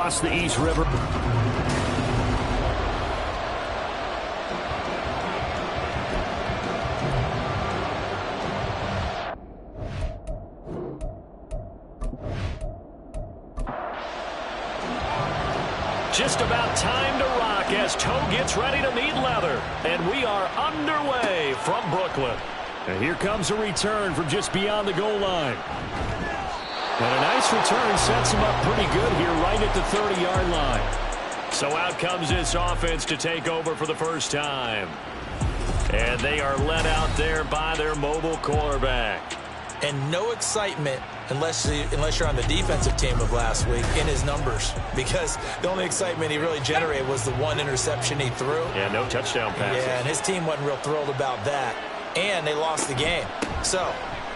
Across the East River. Just about time to rock as Toe gets ready to meet leather. And we are underway from Brooklyn. And here comes a return from just beyond the goal line. And a nice return sets him up pretty good here right at the 30-yard line. So out comes this offense to take over for the first time. And they are led out there by their mobile quarterback. And no excitement unless you're on the defensive team of last week in his numbers. Because the only excitement he really generated was the one interception he threw. Yeah, no touchdown passes. Yeah, and his team wasn't real thrilled about that. And they lost the game. So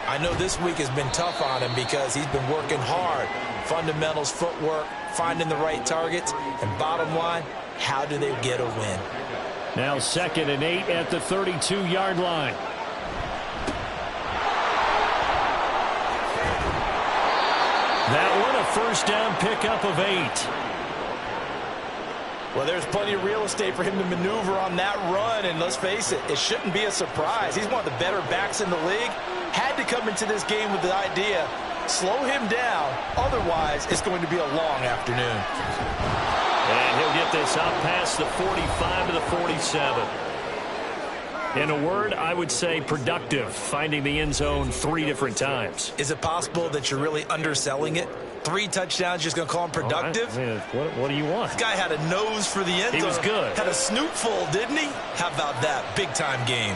I know this week has been tough on him because he's been working hard. Fundamentals, footwork, finding the right targets. And bottom line, how do they get a win? Now 2nd and 8 at the 32-yard line. That one a first down pickup of 8. Well, there's plenty of real estate for him to maneuver on that run, and let's face it, it shouldn't be a surprise. He's one of the better backs in the league. Had to come into this game with the idea, slow him down, otherwise it's going to be a long afternoon. And he'll get this up past the 45 to the 47. In a word, I would say productive, finding the end zone 3 different times. Is it possible that you're really underselling it? 3 touchdowns, just going to call him productive? I mean, what do you want? This guy had a nose for the end zone. He was good. Had a snootful, didn't he? How about that? Big-time game.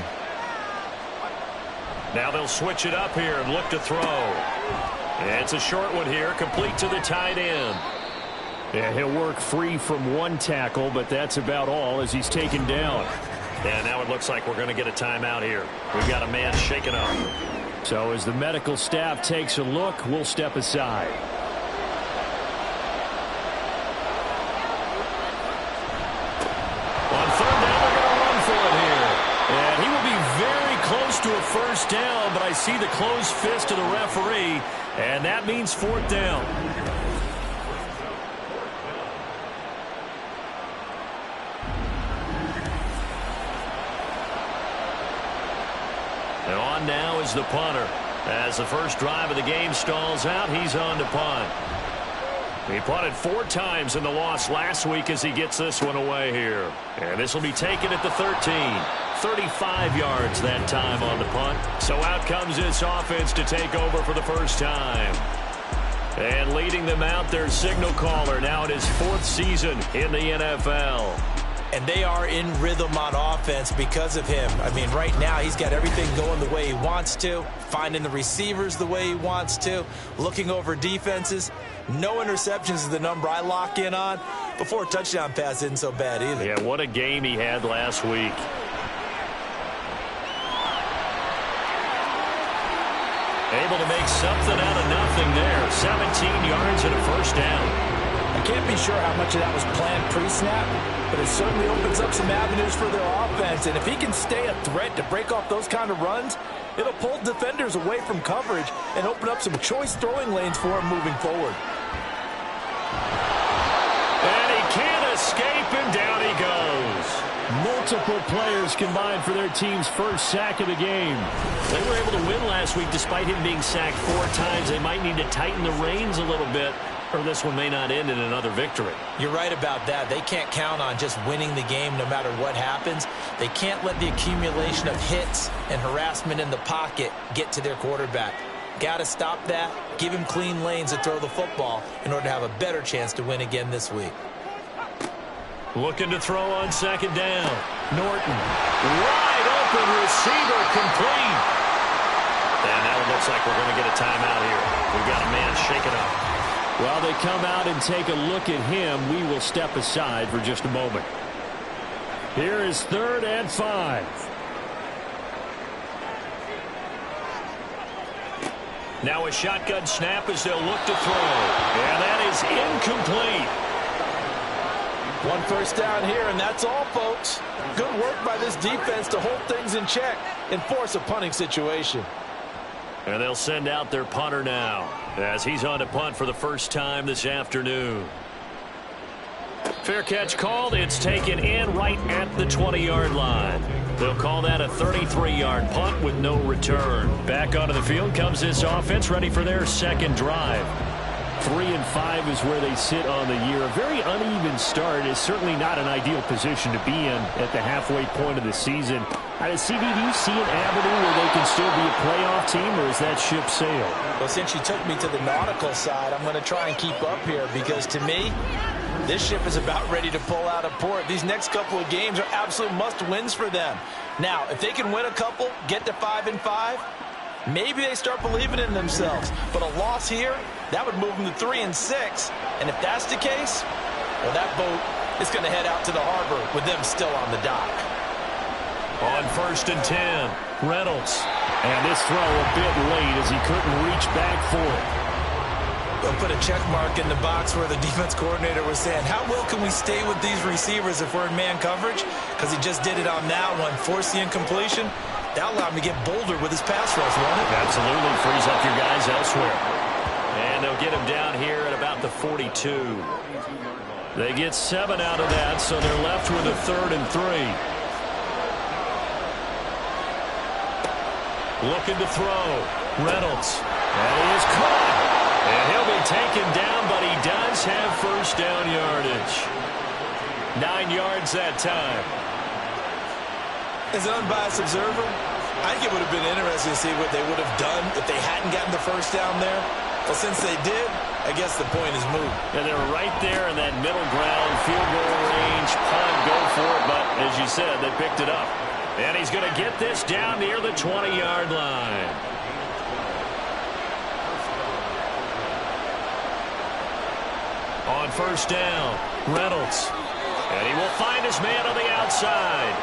Now they'll switch it up here and look to throw. And it's a short one here, complete to the tight end. Yeah, he'll work free from one tackle, but that's about all as he's taken down. And now it looks like we're going to get a timeout here. We've got a man shaken up. So as the medical staff takes a look, we'll step aside. On 3rd down, they're going to run for it here. And he will be very close to a first down, but I see the closed fist of the referee, and that means 4th down. And on now is the punter. As the first drive of the game stalls out, he's on to punt. He punted 4 times in the loss last week as he gets this one away here. And this will be taken at the 13. 35 yards that time on the punt. So out comes this offense to take over for the first time. And leading them out, their signal caller now in his 4th season in the NFL. And they are in rhythm on offense because of him. I mean, right now he's got everything going the way he wants to, finding the receivers the way he wants to, looking over defenses. No interceptions is the number I lock in on. Before a touchdown pass isn't so bad either. Yeah, what a game he had last week. Able to make something out of nothing there. 17 yards and a first down. I can't be sure how much of that was planned pre-snap, but it certainly opens up some avenues for their offense. And if he can stay a threat to break off those kind of runs, it'll pull defenders away from coverage and open up some choice throwing lanes for him moving forward. And he can't escape, and down he goes. Multiple players combined for their team's first sack of the game. They were able to win last week despite him being sacked 4 times. They might need to tighten the reins a little bit, or this one may not end in another victory. You're right about that. They can't count on just winning the game no matter what happens. They can't let the accumulation of hits and harassment in the pocket get to their quarterback. Got to stop that, give him clean lanes to throw the football in order to have a better chance to win again this week. Looking to throw on 2nd down. Norton. Wide open receiver, complete. And now it looks like we're going to get a timeout here. We've got a man shaken up. While they come out and take a look at him, we will step aside for just a moment. Here is 3rd and 5. Now a shotgun snap as they'll look to throw. And that is incomplete. 1 first down here, and that's all, folks. Good work by this defense to hold things in check and force a punting situation. And they'll send out their punter now as he's on to punt for the first time this afternoon. Fair catch called. It's taken in right at the 20-yard line. They'll call that a 33-yard punt with no return. Back onto the field comes this offense, ready for their second drive. 3-5 is where they sit on the year. A very uneven start is certainly not an ideal position to be in at the halfway point of the season. CD, do you see an avenue where they can still be a playoff team, or is that ship sailed? Well, since you took me to the nautical side, I'm going to try and keep up here because, to me, this ship is about ready to pull out of port. These next couple of games are absolute must-wins for them. Now, if they can win a couple, get to 5-5, maybe they start believing in themselves. But a loss here, that would move them to 3-6. And if that's the case, well, that boat is going to head out to the harbor with them still on the dock. On 1st and 10, Reynolds. And this throw a bit late as he couldn't reach back for it. They'll put a check mark in the box where the defense coordinator was saying, how well can we stay with these receivers if we're in man coverage? Because he just did it on that one, forced the incompletion. That allowed him to get bolder with his pass rush, won't it? Absolutely. Frees up your guys elsewhere. And they'll get him down here at about the 42. They get 7 out of that, so they're left with a 3rd and 3. Looking to throw. Reynolds. And he is caught. And he'll be taken down, but he does have first down yardage. 9 yards that time. As an unbiased observer, I think it would have been interesting to see what they would have done if they hadn't gotten the first down there. But since they did, I guess the point is moot. And they're right there in that middle ground, field goal range, punt, go for it. But as you said, they picked it up. And he's going to get this down near the 20-yard line. On 1st down, Reynolds. And he will find his man on the outside.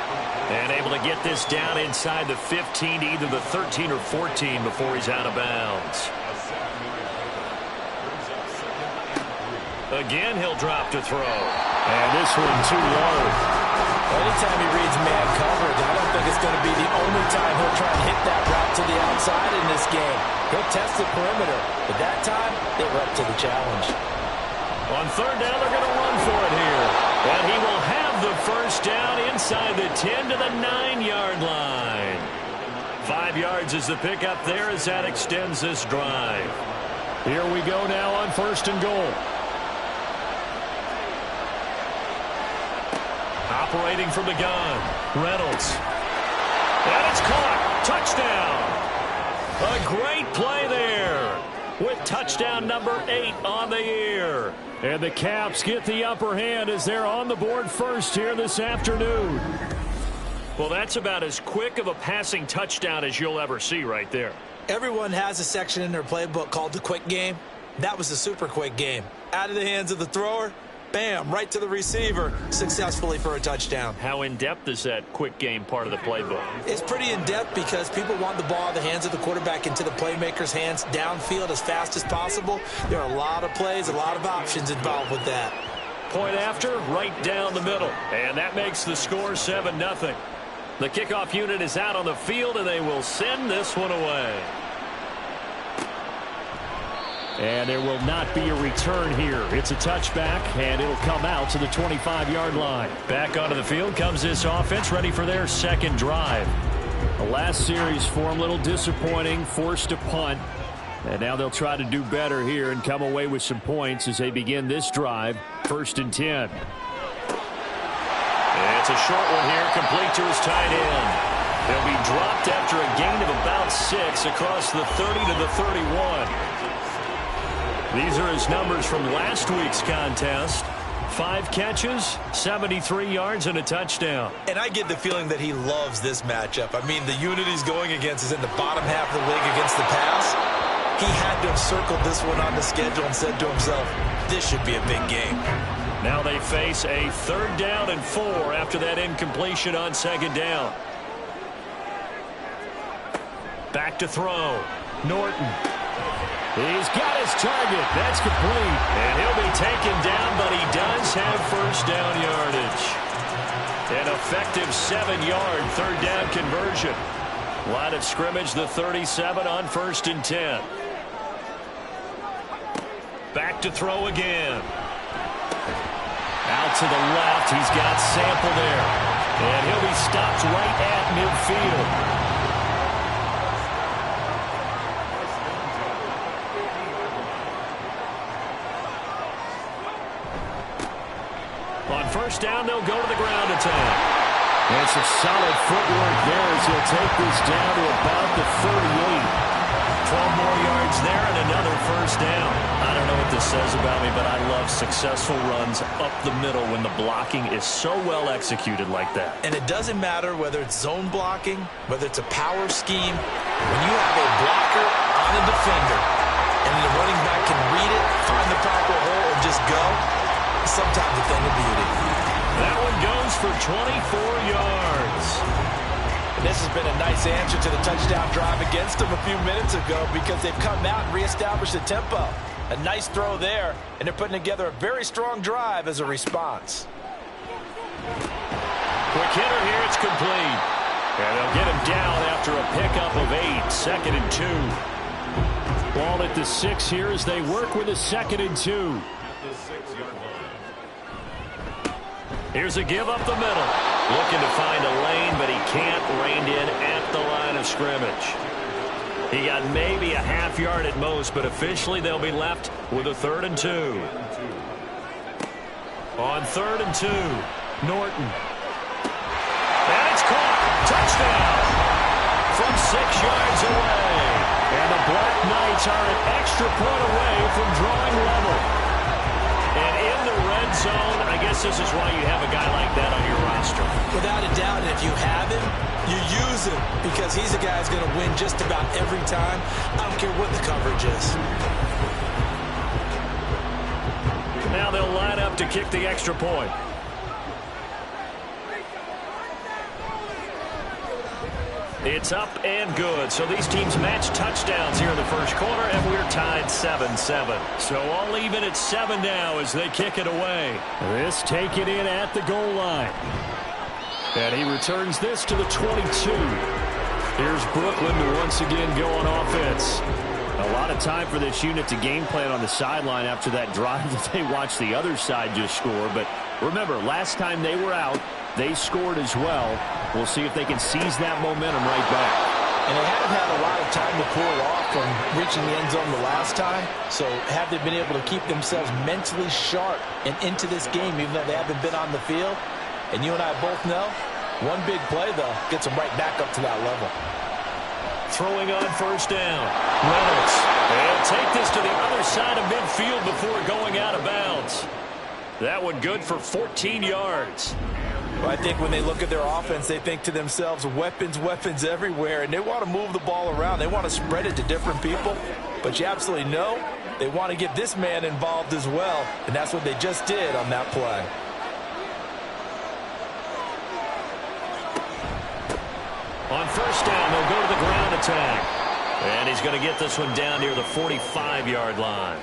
And able to get this down inside the 15, either the 13 or 14 before he's out of bounds. Again, he'll drop to throw. And this one too low. Anytime he reads man coverage, I don't think it's going to be the only time he'll try and hit that route to the outside in this game. He'll test the perimeter, but that time, they were up to the challenge. On 3rd down, they're going to run for it here. And he will have the first down inside the 10 to the 9-yard line. 5 yards is the pickup there as that extends this drive. Here we go now on 1st and goal. Operating from the gun, Reynolds. And it's caught. Touchdown. A great play there with touchdown number 8 on the year. And the Caps get the upper hand as they're on the board first here this afternoon. Well, that's about as quick of a passing touchdown as you'll ever see right there. Everyone has a section in their playbook called the quick game. That was the super quick game. Out of the hands of the thrower, bam, right to the receiver, successfully for a touchdown. How in-depth is that quick game part of the playbook? It's pretty in-depth because people want the ball in the hands of the quarterback into the playmaker's hands downfield as fast as possible. There are a lot of plays, a lot of options involved with that. Point after, right down the middle. And that makes the score 7-0. The kickoff unit is out on the field, and they will send this one away. And there will not be a return here. It's a touchback, and it'll come out to the 25-yard line. Back onto the field comes this offense, ready for their second drive. The last series for them, a little disappointing, forced to punt. And now they'll try to do better here and come away with some points as they begin this drive, 1st and 10. It's a short one here, complete to his tight end. He'll be dropped after a gain of about 6 across the 30 to the 31. These are his numbers from last week's contest. 5 catches, 73 yards, and a touchdown. And I get the feeling that he loves this matchup. I mean, the unit he's going against is in the bottom half of the league against the pass. He had to have circled this one on the schedule and said to himself, this should be a big game. Now they face a 3rd down and 4 after that incompletion on 2nd down. Back to throw. Norton. He's got his target. That's complete. And he'll be taken down, but he does have first down yardage. An effective 7-yard 3rd down conversion. Line of scrimmage, the 37 on 1st and 10. Back to throw again. Out to the left. He's got Sample there. And he'll be stopped right at midfield. On first down, they'll go to the ground attack. And some solid footwork there as he'll take this down to about the 38. 12 more yards there and another first down. I don't know what this says about me, but I love successful runs up the middle when the blocking is so well executed like that. And it doesn't matter whether it's zone blocking, whether it's a power scheme. When you have a blocker on a defender and the running back can read it, find the proper hole, and just go, it's sometimes a thing of beauty. That one goes for 24 yards. This has been a nice answer to the touchdown drive against them a few minutes ago because they've come out and reestablished the tempo. A nice throw there, and they're putting together a very strong drive as a response. Quick hitter here, it's complete. And they'll get him down after a pickup of 8, 2nd and 2. Ball at the 6 here as they work with a 2nd and 2. Here's a give up the middle. Looking to find a lane, but he can't. Reined in at the line of scrimmage. He got maybe a half yard at most, but officially they'll be left with a 3rd and 2. On 3rd and 2, Norton. And it's caught. Touchdown. From 6 yards away. And the Black Knights are an extra point away from drawing level. And in the red zone, I guess this is why you have a guy like that on your roster. Without a doubt, and if you have him, you use him because he's a guy who's going to win just about every time. I don't care what the coverage is. Now they'll line up to kick the extra point. It's up and good. So these teams match touchdowns here in the first quarter, and we're tied 7-7. So all even at 7 now as they kick it away. This taken in at the goal line. And he returns this to the 22. Here's Brooklyn to once again go on offense. A lot of time for this unit to game plan on the sideline after that drive that they watched the other side just score. But remember, last time they were out, they scored as well. We'll see if they can seize that momentum right back. And they haven't had a lot of time to cool off from reaching the end zone the last time. So have they been able to keep themselves mentally sharp and into this game even though they haven't been on the field? And you and I both know, one big play, though, gets them right back up to that level. Throwing on first down. Reynolds. They'll take this to the other side of midfield before going out of bounds. That one good for 14 yards. Well, I think when they look at their offense, they think to themselves, weapons, weapons everywhere, and they want to move the ball around. They want to spread it to different people, but you absolutely know they want to get this man involved as well, and that's what they just did on that play. On first down, they'll go to the ground attack. And he's going to get this one down near the 45-yard line.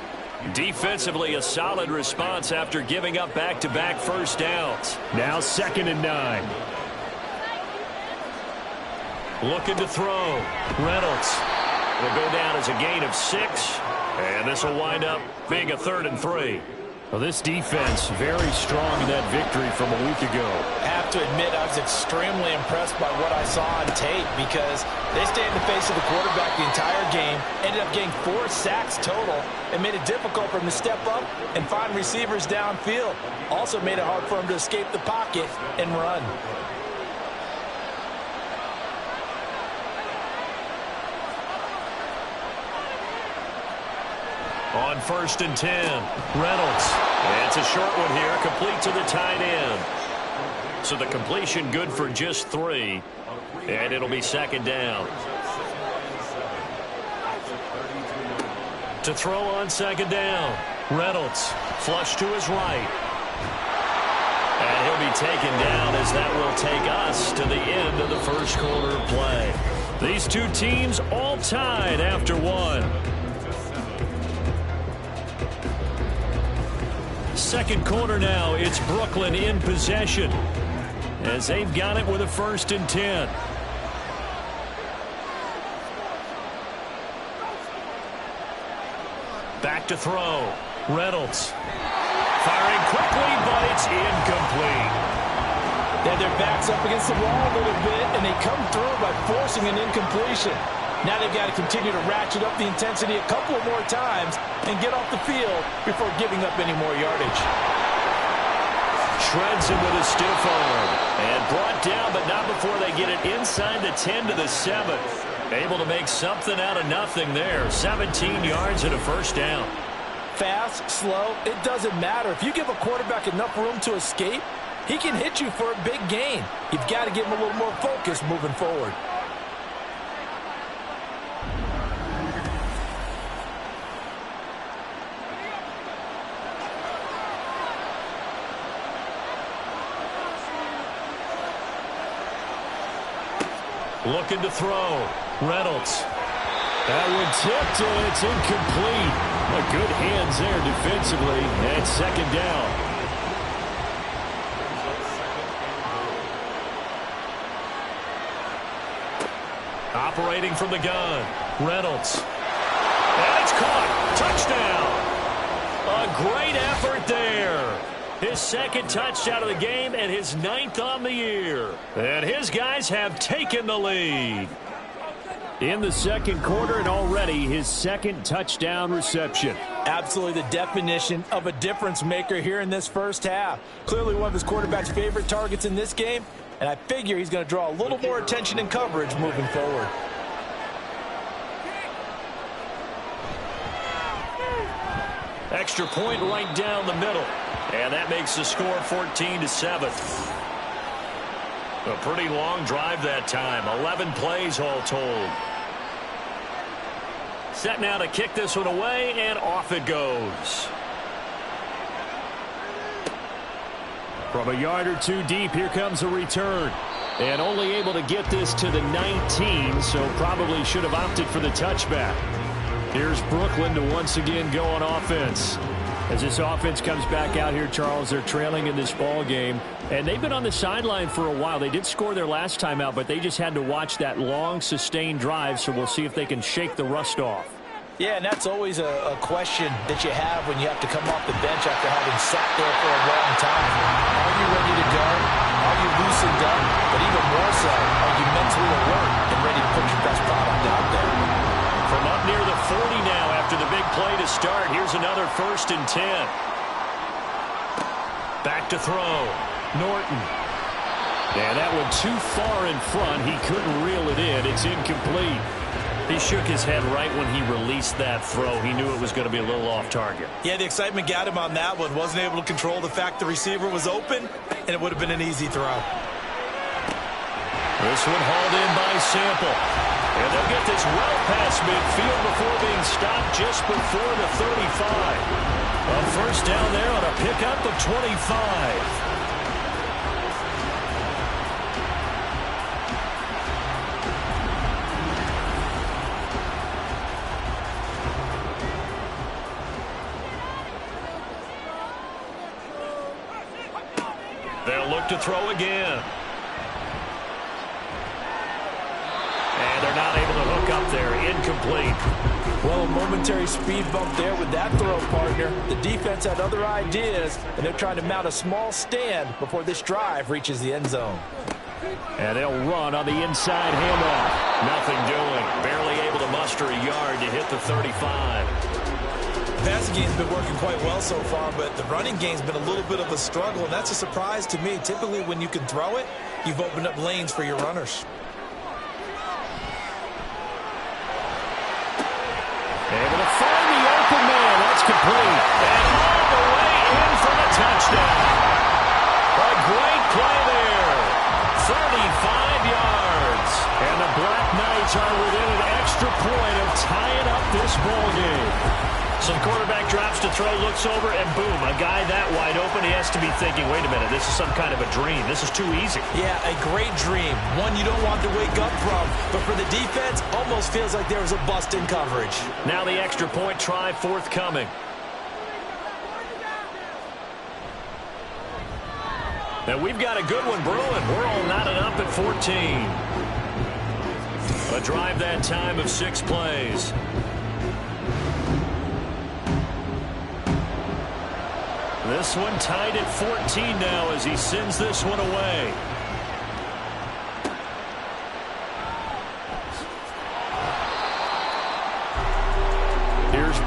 Defensively, a solid response after giving up back-to-back first downs. Now 2nd and 9. Looking to throw. Reynolds will go down as a gain of 6. And this will wind up being a 3rd and 3. Well, this defense very strong in that victory from a week ago. I have to admit, I was extremely impressed by what I saw on tape because they stayed in the face of the quarterback the entire game, ended up getting 4 sacks total, and made it difficult for him to step up and find receivers downfield. Also made it hard for him to escape the pocket and run. On first and 10, Reynolds. It's a short one here, complete to the tight end. So the completion good for just 3, and it'll be 2nd down. To throw on 2nd down, Reynolds flush to his right. And he'll be taken down as that will take us to the end of the first quarter of play. These two teams all tied after 1. Second quarter now, it's Brooklyn in possession as they've got it with a 1st and 10. Back to throw. Reynolds firing quickly, but it's their back's up against the wall a little bit, and they come through by forcing an incompletion. Now they've got to continue to ratchet up the intensity a couple more times and get off the field before giving up any more yardage. Shreds him with a stiff arm. And brought down, but not before they get it inside the 10 to the 7. Able to make something out of nothing there. 17 yards and a first down. Fast, slow, it doesn't matter. If you give a quarterback enough room to escape, he can hit you for a big gain. You've got to give him a little more focus moving forward. Looking to throw. Reynolds. That one tipped, and it's incomplete. Good hands there defensively, and second down. Operating from the gun. Reynolds. And it's caught. Touchdown. A great effort there. His second touchdown of the game and his 9th on the year. And his guys have taken the lead. In the second quarter, and already his second touchdown reception. Absolutely the definition of a difference maker here in this first half. Clearly one of his quarterback's favorite targets in this game, and I figure he's going to draw a little more attention and coverage moving forward. Extra point right down the middle. And that makes the score 14-7. A pretty long drive that time. 11 plays all told. Set now to kick this one away, and off it goes. From a yard or two deep, here comes a return. And only able to get this to the 19, so probably should have opted for the touchback. Here's Brooklyn to once again go on offense. As this offense comes back out here, Charles, they're trailing in this ball game. And they've been on the sideline for a while. They did score their last time out, but they just had to watch that long, sustained drive, so we'll see if they can shake the rust off. Yeah, and that's always a question that you have when you have to come off the bench after having sat there for a long time. Are you ready to go? Are you loosened up? But even more so, are you mentally alert and ready to put your best product out there? From up near the 40 now after the big play to start. Here's another 1st and 10. Back to throw. Norton. And that one too far in front. He couldn't reel it in. It's incomplete. He shook his head right when he released that throw. He knew it was going to be a little off target. Yeah, the excitement got him on that one. Wasn't able to control the fact the receiver was open, and it would have been an easy throw. This one hauled in by Sample. And they'll get this well past midfield before being stopped just before the 35. A first down there on a pickup of 25. They'll look to throw again. And they're not able to hook up there. Incomplete. Well, a momentary speed bump there with that throw, partner. The defense had other ideas, and they're trying to mount a small stand before this drive reaches the end zone. And they'll run on the inside handoff. Nothing doing. Barely able to muster a yard to hit the 35. The passing game's been working quite well so far, but the running game's been a little bit of a struggle, and that's a surprise to me. Typically, when you can throw it, you've opened up lanes for your runners. Able to find the open man. That's complete. And all the way in for the touchdown. A great play there. 35 yards. And the Black Knights are within an extra point of tying up this ball game. So the quarterback drops to throw, looks over, and boom, a guy that wide open, he has to be thinking, wait a minute, this is some kind of a dream. This is too easy. Yeah, a great dream. One you don't want to wake up from. But for the defense, almost feels like there was a bust in coverage. Now the extra point try forthcoming. And we've got a good one brewing. We're all knotted up at 14. A drive that time of 6 plays. This one tied at 14 now as he sends this one away.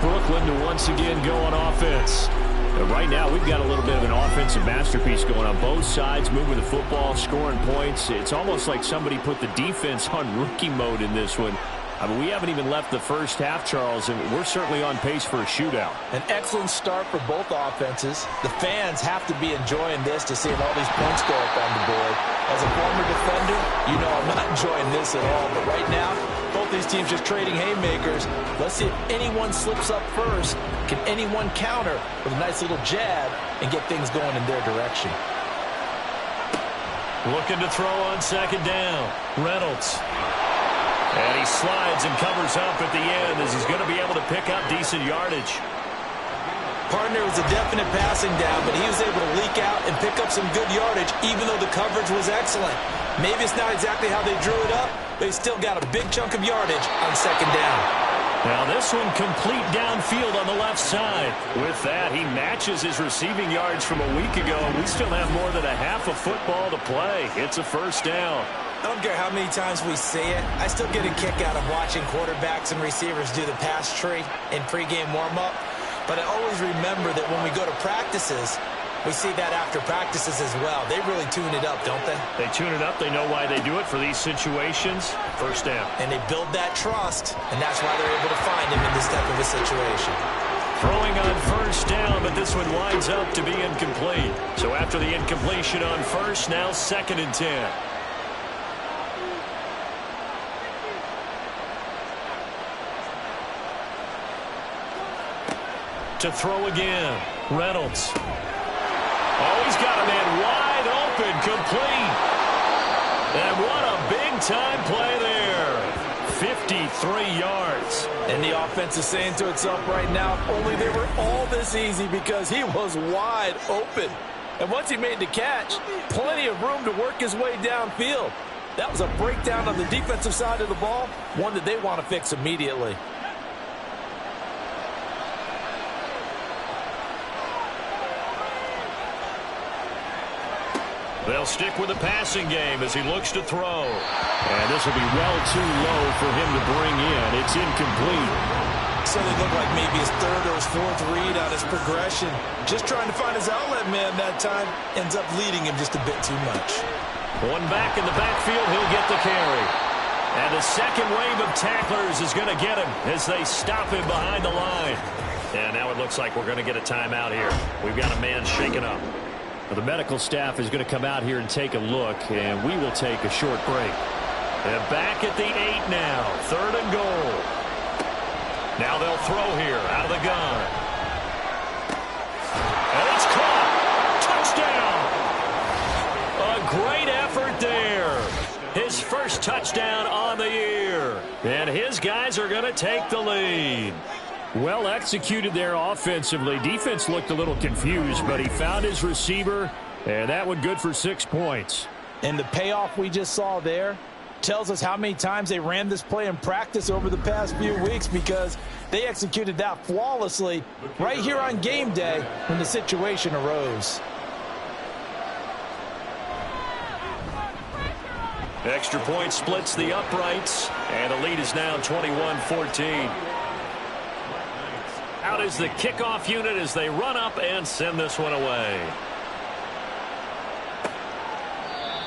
Brooklyn to once again go on offense. Right now, we've got a little bit of an offensive masterpiece going on both sides, moving the football, scoring points. It's almost like somebody put the defense on rookie mode in this one. I mean, we haven't even left the first half, Charles, and we're certainly on pace for a shootout. An excellent start for both offenses. The fans have to be enjoying this to seeing all these points go up on the board. As a former defender, you know I'm not enjoying this at all. But right now, both these teams just trading haymakers. Let's see if anyone slips up first. Can anyone counter with a nice little jab and get things going in their direction? Looking to throw on second down. Reynolds. And he slides and covers up at the end as he's going to be able to pick up decent yardage. Partner was a definite passing down, but he was able to leak out and pick up some good yardage, even though the coverage was excellent. Maybe it's not exactly how they drew it up, but he still got a big chunk of yardage on second down. Now this one complete downfield on the left side. With that, he matches his receiving yards from a week ago. We still have more than a half a football to play. It's a first down. I don't care how many times we see it. I still get a kick out of watching quarterbacks and receivers do the pass tree in pregame warm-up. But I always remember that when we go to practices, we see that after practices as well. They really tune it up, don't they? They tune it up. They know why they do it for these situations. First down. And they build that trust, and that's why they're able to find him in this type of a situation. Throwing on first down, but this one winds up to be incomplete. So after the incompletion on first, now 2nd and 10. To throw again. Reynolds. Oh, he's got a man wide open, complete. And what a big-time play there. 53 yards. And the offense is saying to itself right now, if only they were all this easy, because he was wide open. And once he made the catch, plenty of room to work his way downfield. That was a breakdown on the defensive side of the ball, one that they want to fix immediately. They'll stick with the passing game as he looks to throw. And this will be well too low for him to bring in. It's incomplete. So they look like maybe his third or his fourth read on his progression. Just trying to find his outlet man that time. Ends up leading him just a bit too much. One back in the backfield, he'll get the carry. And the second wave of tacklers is going to get him as they stop him behind the line. And now it looks like we're going to get a timeout here. We've got a man shaken up. Well, the medical staff is going to come out here and take a look, and we will take a short break. And back at the 8 now. 3rd and goal. Now they'll throw here out of the gun. And it's caught. Touchdown. A great effort there. His first touchdown on the year. And his guys are going to take the lead. Well executed there offensively. Defense looked a little confused, but he found his receiver, and that one good for 6 points. And the payoff we just saw there tells us how many times they ran this play in practice over the past few weeks, because they executed that flawlessly right here on game day when the situation arose. Extra point splits the uprights, and the lead is now 21-14. Out is the kickoff unit as they run up and send this one away.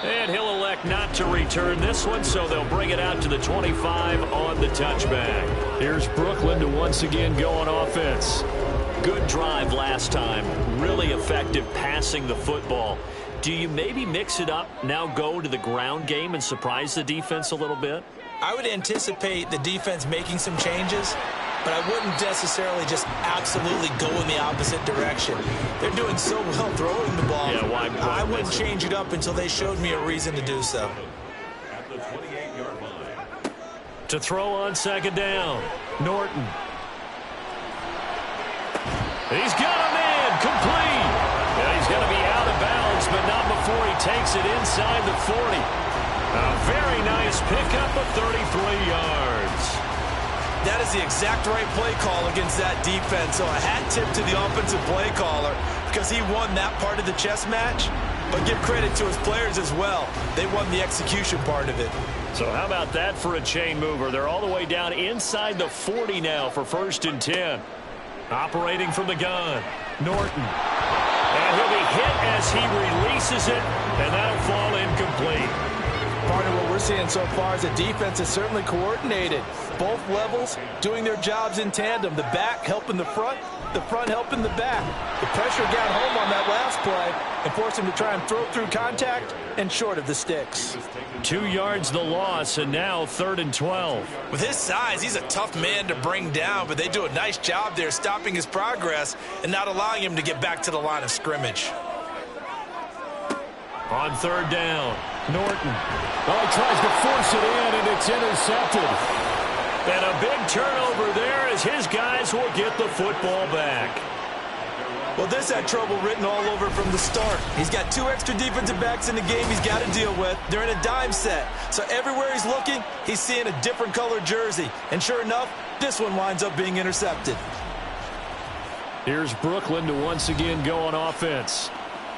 And he'll elect not to return this one, so they'll bring it out to the 25 on the touchback. Here's Brooklyn to once again go on offense. Good drive last time. Really effective passing the football. Do you maybe mix it up, now go to the ground game and surprise the defense a little bit? I would anticipate the defense making some changes, but I wouldn't necessarily just absolutely go in the opposite direction. They're doing so well throwing the ball. Yeah, why I wouldn't change it up until they showed me a reason to do so. At the 28-yard line. To throw on second down, Norton. He's got a man, complete. And he's going to be out of bounds, but not before he takes it inside the 40. A very nice pickup of 33 yards. That is the exact right play call against that defense. So a hat tip to the offensive play caller, because he won that part of the chess match. But give credit to his players as well. They won the execution part of it. So how about that for a chain mover? They're all the way down inside the 40 now for 1st and 10. Operating from the gun, Norton. And he'll be hit as he releases it, and that'll fall incomplete. Part of what we're seeing so far is the defense is certainly coordinated. Both levels doing their jobs in tandem. The back helping the front helping the back. The pressure got home on that last play and forced him to try and throw through contact and short of the sticks. 2 yards the loss, and now 3rd and 12. With his size, he's a tough man to bring down, but they do a nice job there stopping his progress and not allowing him to get back to the line of scrimmage. On 3rd down, Norton. Oh, he tries to force it in, and it's intercepted. And a big turnover there as his guys will get the football back. Well, this had trouble written all over from the start. He's got 2 extra defensive backs in the game he's got to deal with. They're in a dime set. So everywhere he's looking, he's seeing a different colored jersey. And sure enough, this one winds up being intercepted. Here's Brooklyn to once again go on offense.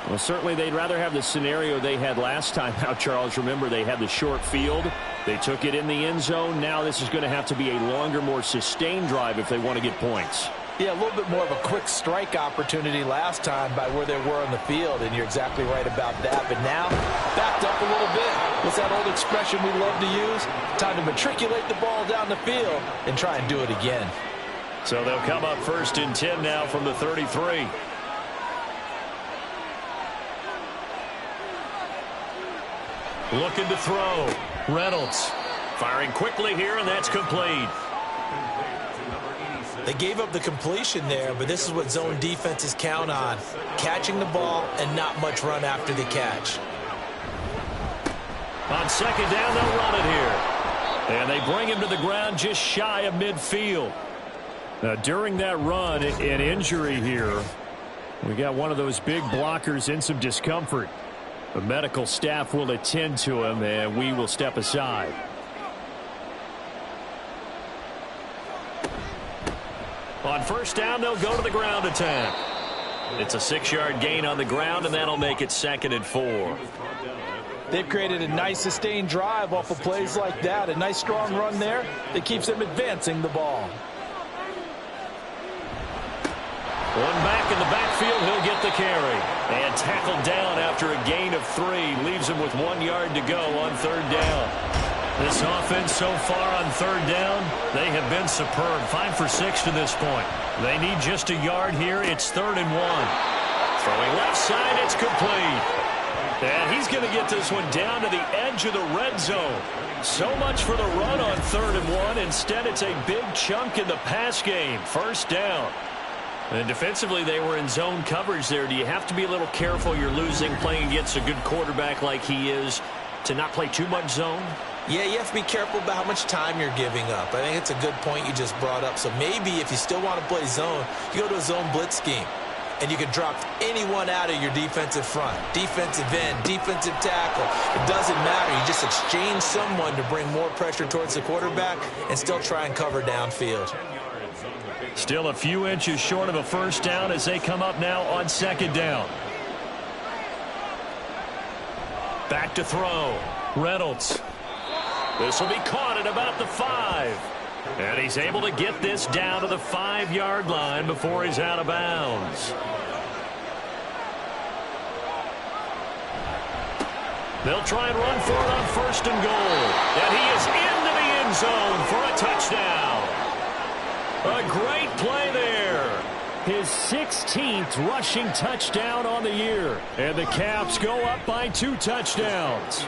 Well, certainly they'd rather have the scenario they had last time out, Charles. Remember, they had the short field. They took it in the end zone. Now this is going to have to be a longer, more sustained drive if they want to get points. Yeah, a little bit more of a quick strike opportunity last time by where they were on the field, and you're exactly right about that. But now, backed up a little bit. What's that old expression we love to use? Time to matriculate the ball down the field and try and do it again. So they'll come up 1st and 10 now from the 33. Looking to throw. Reynolds firing quickly here, and that's complete. They gave up the completion there, but this is what zone defenses count on. Catching the ball and not much run after the catch. On 2nd down, they'll run it here. And they bring him to the ground just shy of midfield. Now, during that run, an injury here. We got one of those big blockers in some discomfort. The medical staff will attend to him, and we will step aside. On 1st down, they'll go to the ground attack. It's a 6-yard gain on the ground, and that'll make it 2nd and 4. They've created a nice sustained drive off of plays like that. A nice strong run there that keeps them advancing the ball. One back in the backfield, he'll get the carry. And tackled down after a gain of 3. Leaves him with 1 yard to go on 3rd down. This offense so far on 3rd down, they have been superb. 5 for 6 to this point. They need just a yard here. It's 3rd and 1. Throwing left side, it's complete. And he's going to get this one down to the edge of the red zone. So much for the run on 3rd and 1. Instead, it's a big chunk in the pass game. 1st down. And defensively, they were in zone coverage there. Do you have to be a little careful? You're losing playing against a good quarterback like he is to not play too much zone? Yeah, you have to be careful about how much time you're giving up. I think it's a good point you just brought up. So maybe if you still want to play zone, you go to a zone blitz scheme. And you can drop anyone out of your defensive front. Defensive end, defensive tackle. It doesn't matter. You just exchange someone to bring more pressure towards the quarterback and still try and cover downfield. Still a few inches short of a 1st down as they come up now on 2nd down. Back to throw. Reynolds. This will be caught at about the 5. And he's able to get this down to the 5-yard line before he's out of bounds. They'll try and run for it on 1st and goal. And he is into the end zone for a touchdown. A great play there. His 16th rushing touchdown on the year. And the Caps go up by 2 touchdowns.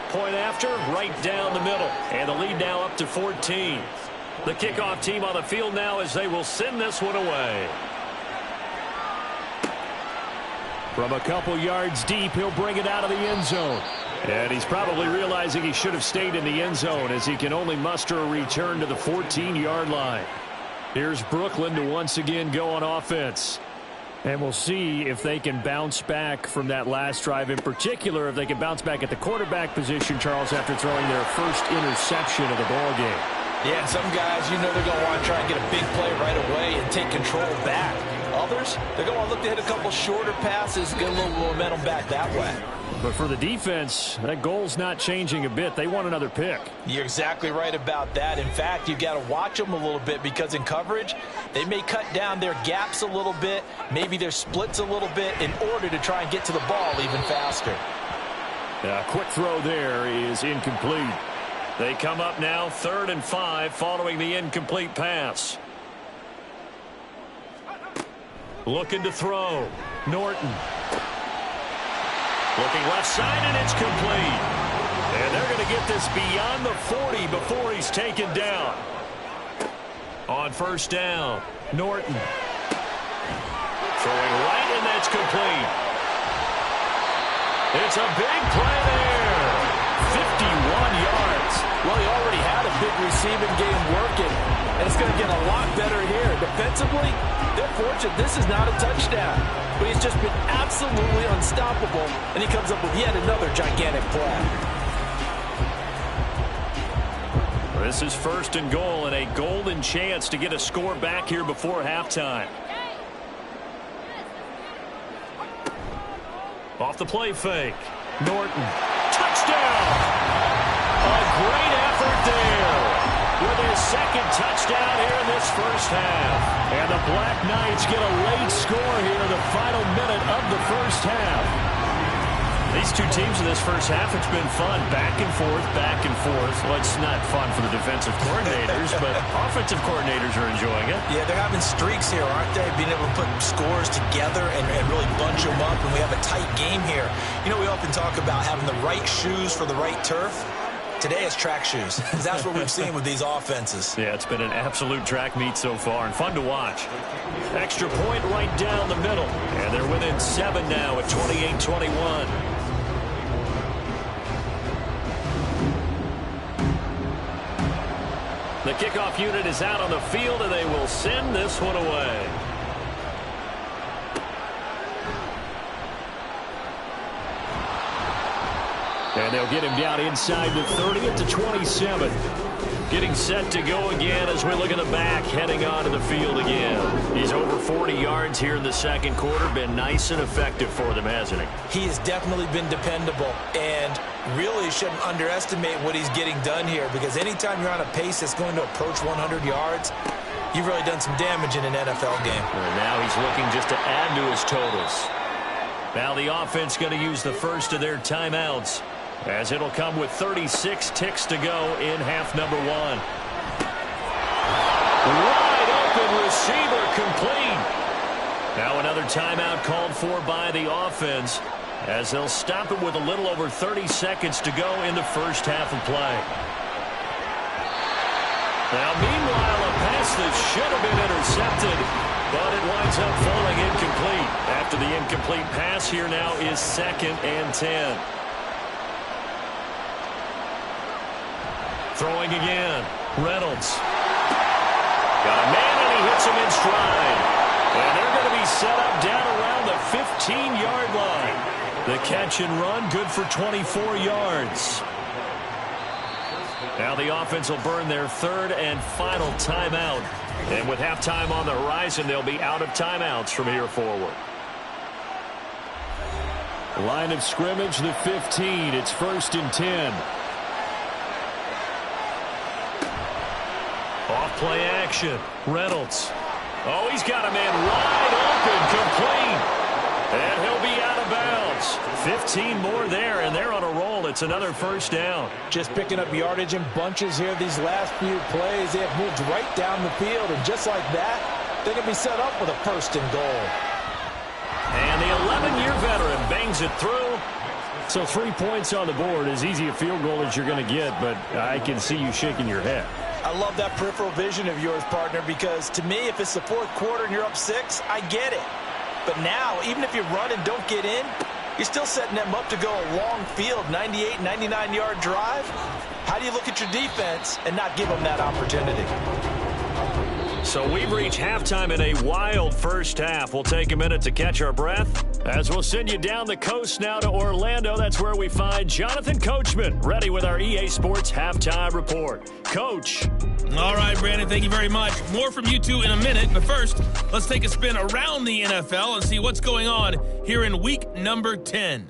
Point after, right down the middle. And the lead now up to 14. The kickoff team on the field now as they will send this one away. From a couple yards deep, he'll bring it out of the end zone. And he's probably realizing he should have stayed in the end zone as he can only muster a return to the 14-yard line. Here's Brooklyn to once again go on offense. And we'll see if they can bounce back from that last drive. In particular, if they can bounce back at the quarterback position, Charles, after throwing their first interception of the ballgame. Yeah, some guys, you know they're going to want to try and get a big play right away and take control back. others, they're going to look to hit a couple shorter passes, get a little momentum back that way. But for the defense, that goal's not changing a bit. They want another pick. You're exactly right about that. In fact, you've got to watch them a little bit because in coverage, they may cut down their gaps a little bit, maybe their splits a little bit in order to try and get to the ball even faster. A quick throw there is incomplete. They come up now 3rd and 5 following the incomplete pass. Looking to throw. Norton. Looking left side, and it's complete. And they're going to get this beyond the 40 before he's taken down. On 1st down, Norton. Throwing right, and that's complete. It's a big play there. 51 yards. Well, he already had a big receiving game working, and it's going to get a lot better here. Defensively, they're fortunate this is not a touchdown, but he's just been absolutely unstoppable, and he comes up with yet another gigantic play. This is 1st and goal, and a golden chance to get a score back here before halftime. Off the play fake. Norton. Touchdown! A great effort there with his 2nd touchdown here in this 1st half. And the Black Knights get a late score here in the final minute of the 1st half. These two teams in this 1st half, it's been fun. Back and forth, back and forth. Well, it's not fun for the defensive coordinators, but offensive coordinators are enjoying it. Yeah, they're having streaks here, aren't they? Being able to put scores together and really bunch them up, and we have a tight game here. You know, we often talk about having the right shoes for the right turf. Today it's track shoes. That's what we've seen with these offenses. Yeah, it's been an absolute track meet so far and fun to watch. Extra point right down the middle. And they're within 7 now at 28-21. The kickoff unit is out on the field, and they will send this one away. And they'll get him down inside the 30 at the 27. Getting set to go again as we look at the back, heading onto the field again. He's over 40 yards here in the 2nd quarter. Been nice and effective for them, hasn't he? He has definitely been dependable, and really shouldn't underestimate what he's getting done here, because anytime you're on a pace that's going to approach 100 yards, you've really done some damage in an NFL game. And now he's looking just to add to his totals. Now the offense going to use the first of their timeouts, as it'll come with 36 ticks to go in half number 1. Wide open receiver complete. Now another timeout called for by the offense, as they'll stop it with a little over 30 seconds to go in the 1st half of play. Now meanwhile, a pass that should have been intercepted, but it winds up falling incomplete. After the incomplete pass, here now is 2nd and 10. Throwing again. Reynolds. Got a man, and he hits him in stride. And they're going to be set up down around the 15-yard line. The catch and run, good for 24 yards. Now the offense will burn their 3rd and final timeout. And with halftime on the horizon, they'll be out of timeouts from here forward. Line of scrimmage, the 15. It's 1st and 10. Off play action. Reynolds. Oh, he's got a man wide open, complete. And he'll be out of bounds. 15 more there, and they're on a roll. It's another 1st down. Just picking up yardage in bunches here these last few plays. They have moved right down the field, and just like that, they're going to be set up with a 1st and goal. And the 11-year veteran bangs it through. So 3 points on the board, as easy a field goal as you're going to get, but I can see you shaking your head. I love that peripheral vision of yours, partner, because to me, if it's the 4th quarter and you're up 6, I get it. But now, even if you run and don't get in, you're still setting them up to go a long field, 98, 99-yard drive. How do you look at your defense and not give them that opportunity? So we've reached halftime in a wild first half. We'll take a minute to catch our breath as we'll send you down the coast now to Orlando. That's where we find Jonathan Coachman ready with our EA Sports Halftime Report. Coach. All right, Brandon, thank you very much. More from you two in a minute, but first, let's take a spin around the NFL and see what's going on here in week number 10.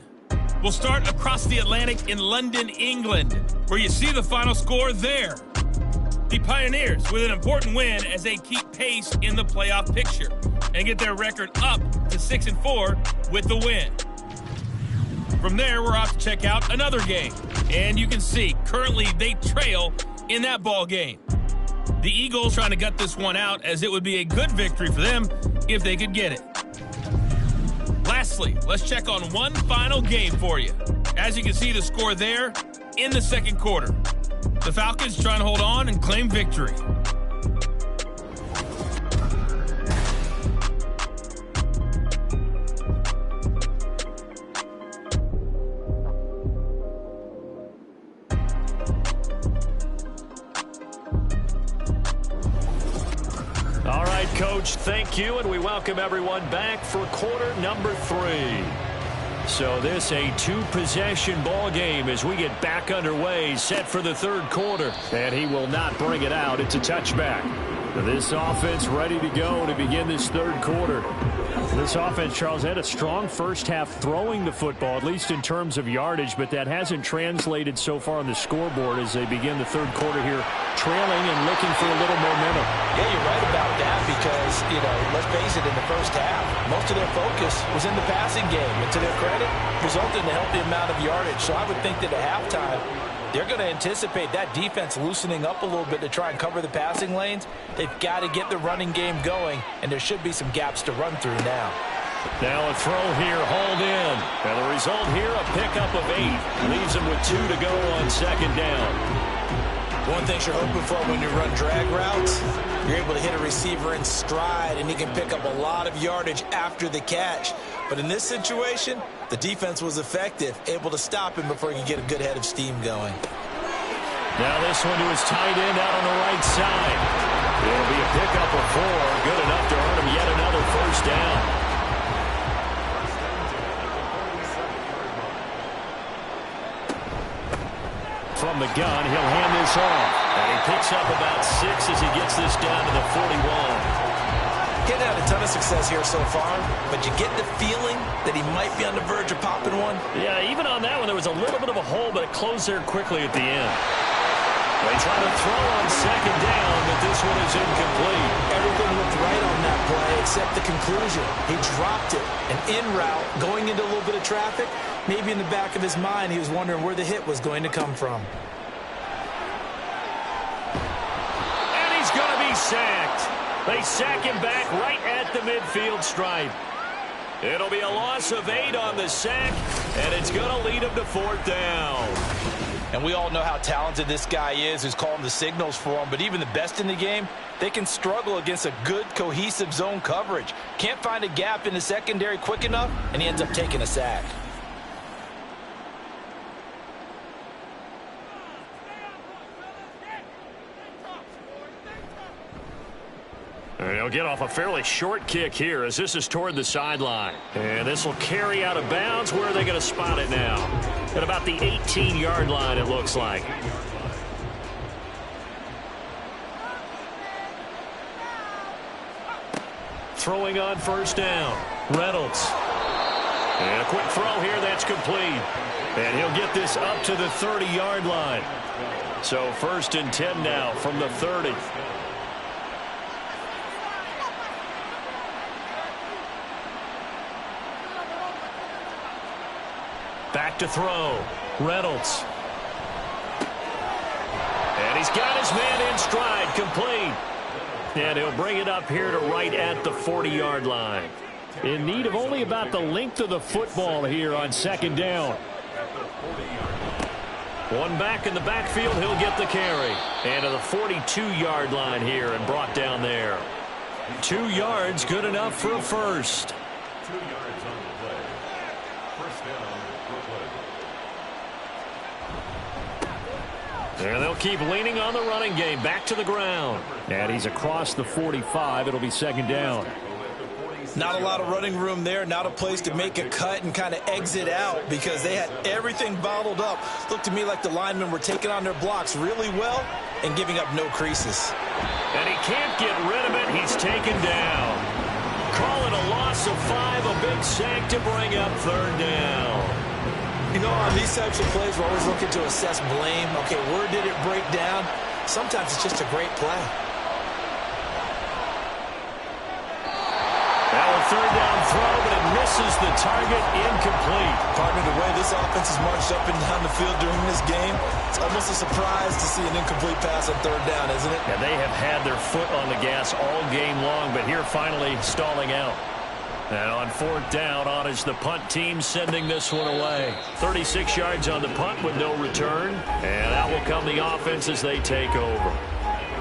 We'll start across the Atlantic in London, England, where you see the final score there. The Pioneers with an important win as they keep pace in the playoff picture and get their record up to 6-4 with the win. From there, we're off to check out another game. And you can see, currently they trail in that ball game. The Eagles trying to gut this one out as it would be a good victory for them if they could get it. Lastly, let's check on one final game for you. As you can see the score there in the second quarter. The Falcons trying to hold on and claim victory. All right, Coach, thank you, and we welcome everyone back for quarter number 3. So this a 2-possession ball game as we get back underway, set for the third quarter. And he will not bring it out. It's a touchback. This offense ready to go to begin this third quarter. This offense, Charles, had a strong first half throwing the football, at least in terms of yardage, but that hasn't translated so far on the scoreboard as they begin the third quarter here, trailing and looking for a little momentum. Yeah, you're right about that because, let's face it, in the first half, most of their focus was in the passing game. And to their credit, resulted in a healthy amount of yardage. So I would think that at halftime, they're going to anticipate that defense loosening up a little bit to try and cover the passing lanes. They've got to get the running game going, and there should be some gaps to run through now. Now a throw here, hauled in. And the result here, a pickup of 8. Leaves them with 2 to go on second down. One thing you're hoping for when you run drag routes, you're able to hit a receiver in stride, and he can pick up a lot of yardage after the catch. But in this situation, the defense was effective, able to stop him before he could get a good head of steam going. Now this one to his tight end out on the right side. It'll be a pickup of 4, good enough to earn him yet another first down. From the gun, he'll hand this off. And he picks up about 6 as he gets this down to the 41. Getting had a ton of success here so far, but you get the feeling that he might be on the verge of popping one. Yeah, even on that one, there was a little bit of a hole, but it closed there quickly at the end. They try to throw on second down, but this one is incomplete. Everything looked right on that play except the conclusion. He dropped it, an in route, going into a little bit of traffic. Maybe in the back of his mind, he was wondering where the hit was going to come from. And he's going to be sacked. They sack him back right at the midfield stripe. It'll be a loss of 8 on the sack, and it's going to lead him to 4th down. And we all know how talented this guy is who's calling the signals for him. But even the best in the game, they can struggle against a good, cohesive zone coverage. Can't find a gap in the secondary quick enough, and he ends up taking a sack. And he'll get off a fairly short kick here as this is toward the sideline. And this will carry out of bounds. Where are they going to spot it now? At about the 18-yard line, it looks like. Throwing on first down. Reynolds. And a quick throw here. That's complete. And he'll get this up to the 30-yard line. So 1st and 10 now from the 30. Back to throw. Reynolds. And he's got his man in stride, complete. And he'll bring it up here to right at the 40-yard line. In need of only about the length of the football here on second down. One back in the backfield, he'll get the carry. And to the 42-yard line here and brought down there. 2 yards, good enough for a first. 2 yards on the play. First down, Brooklyn. And they'll keep leaning on the running game. Back to the ground. And he's across the 45. It'll be second down. Not a lot of running room there, not a place to make a cut and kind of exit out because they had everything bottled up. Looked to me like the linemen were taking on their blocks really well and giving up no creases. And he can't get rid of it. He's taken down. Call it a loss of 5, a big sack to bring up third down. You know, on these types of plays, we're always looking to assess blame. Okay, where did it break down? Sometimes it's just a great play. Third down throw, but it misses the target, incomplete. Partner, the way this offense has marched up and down the field during this game, it's almost a surprise to see an incomplete pass on third down, isn't it? And they have had their foot on the gas all game long, but here finally stalling out. And on fourth down, on is the punt team sending this one away. 36 yards on the punt with no return. And out will come the offense as they take over.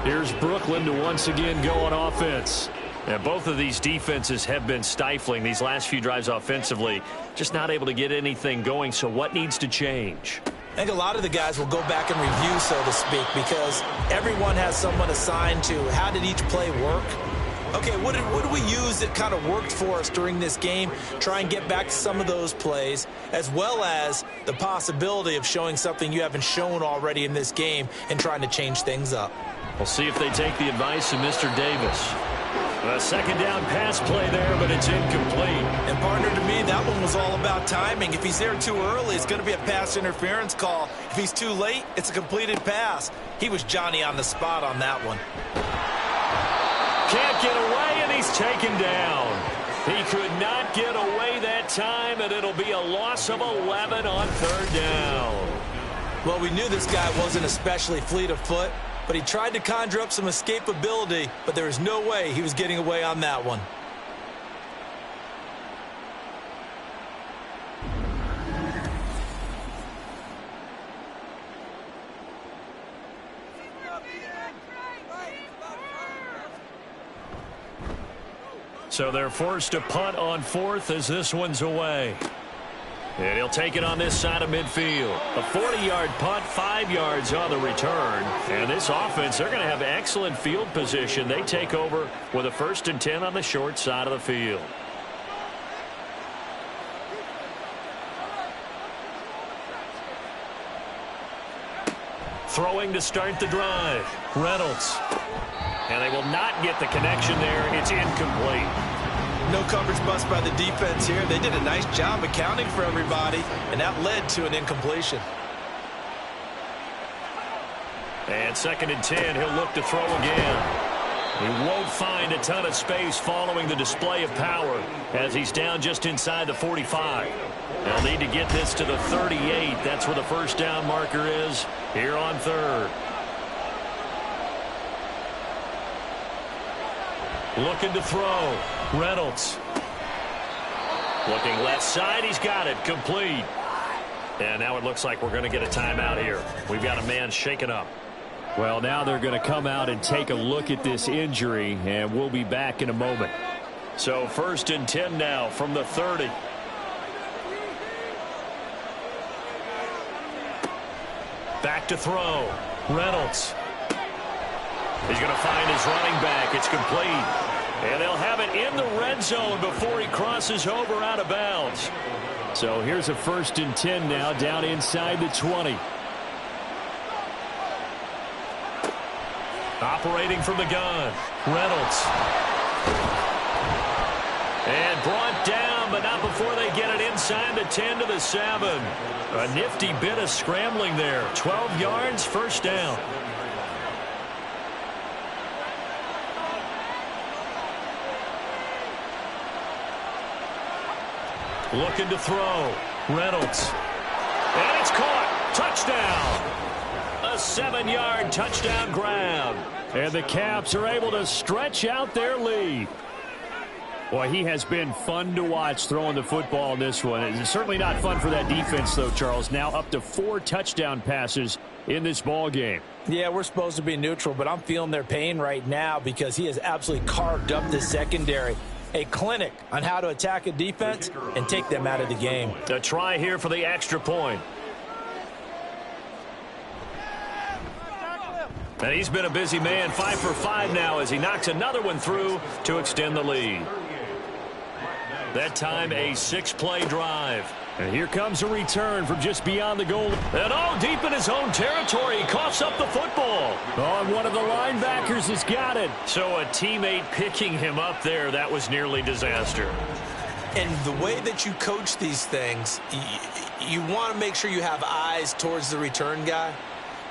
Here's Brooklyn to once again go on offense. And both of these defenses have been stifling these last few drives offensively. Just not able to get anything going, so what needs to change? I think a lot of the guys will go back and review, so to speak, because everyone has someone assigned to how did each play work. Okay, what did we use that kind of worked for us during this game? Try and get back to some of those plays, as well as the possibility of showing something you haven't shown already in this game and trying to change things up. We'll see if they take the advice of Mr. Davis. A second down pass play there, but it's incomplete. And partner, to me, that one was all about timing. If he's there too early, it's going to be a pass interference call. If he's too late, it's a completed pass. He was Johnny on the spot on that one. Can't get away, and he's taken down. He could not get away that time, and it'll be a loss of 11 on third down. Well, we knew this guy wasn't especially fleet of foot, but he tried to conjure up some escapability, but there was no way he was getting away on that one. So they're forced to punt on fourth as this one's away. And he'll take it on this side of midfield. A 40-yard punt, 5 yards on the return. And this offense, they're going to have excellent field position. They take over with a 1st and 10 on the short side of the field. Throwing to start the drive. Reynolds. And they will not get the connection there. It's incomplete. No coverage bust by the defense here. They did a nice job accounting for everybody, and that led to an incompletion. And 2nd and 10, he'll look to throw again. He won't find a ton of space following the display of power as he's down just inside the 45. They'll need to get this to the 38. That's where the first down marker is here on third. Looking to throw. Reynolds. Looking left side. He's got it. Complete. And now it looks like we're going to get a timeout here. We've got a man shaken up. Well, now they're going to come out and take a look at this injury, and we'll be back in a moment. So 1st and 10 now from the 30. Back to throw. Reynolds. He's going to find his running back. It's complete. And they'll have it in the red zone before he crosses over out of bounds. So here's a 1st and 10 now down inside the 20. Operating from the gun. Reynolds. And brought down, but not before they get it inside the 10 to the 7. A nifty bit of scrambling there. 12 yards, first down. Looking to throw. Reynolds. And it's caught. Touchdown. A 7-yard touchdown grab. And the Caps are able to stretch out their lead. Boy, he has been fun to watch throwing the football in this one. It's certainly not fun for that defense, though, Charles. Now up to 4 touchdown passes in this ball game. Yeah, we're supposed to be neutral, but I'm feeling their pain right now because he has absolutely carved up the secondary. A clinic on how to attack a defense and take them out of the game. A try here for the extra point. And he's been a busy man, 5 for 5 now as he knocks another one through to extend the lead. That time a 6-play drive. And here comes a return from just beyond the goal. And deep in his own territory, he coughs up the football. And one of the linebackers has got it. So a teammate picking him up there, that was nearly disaster. And the way that you coach these things, you want to make sure you have eyes towards the return guy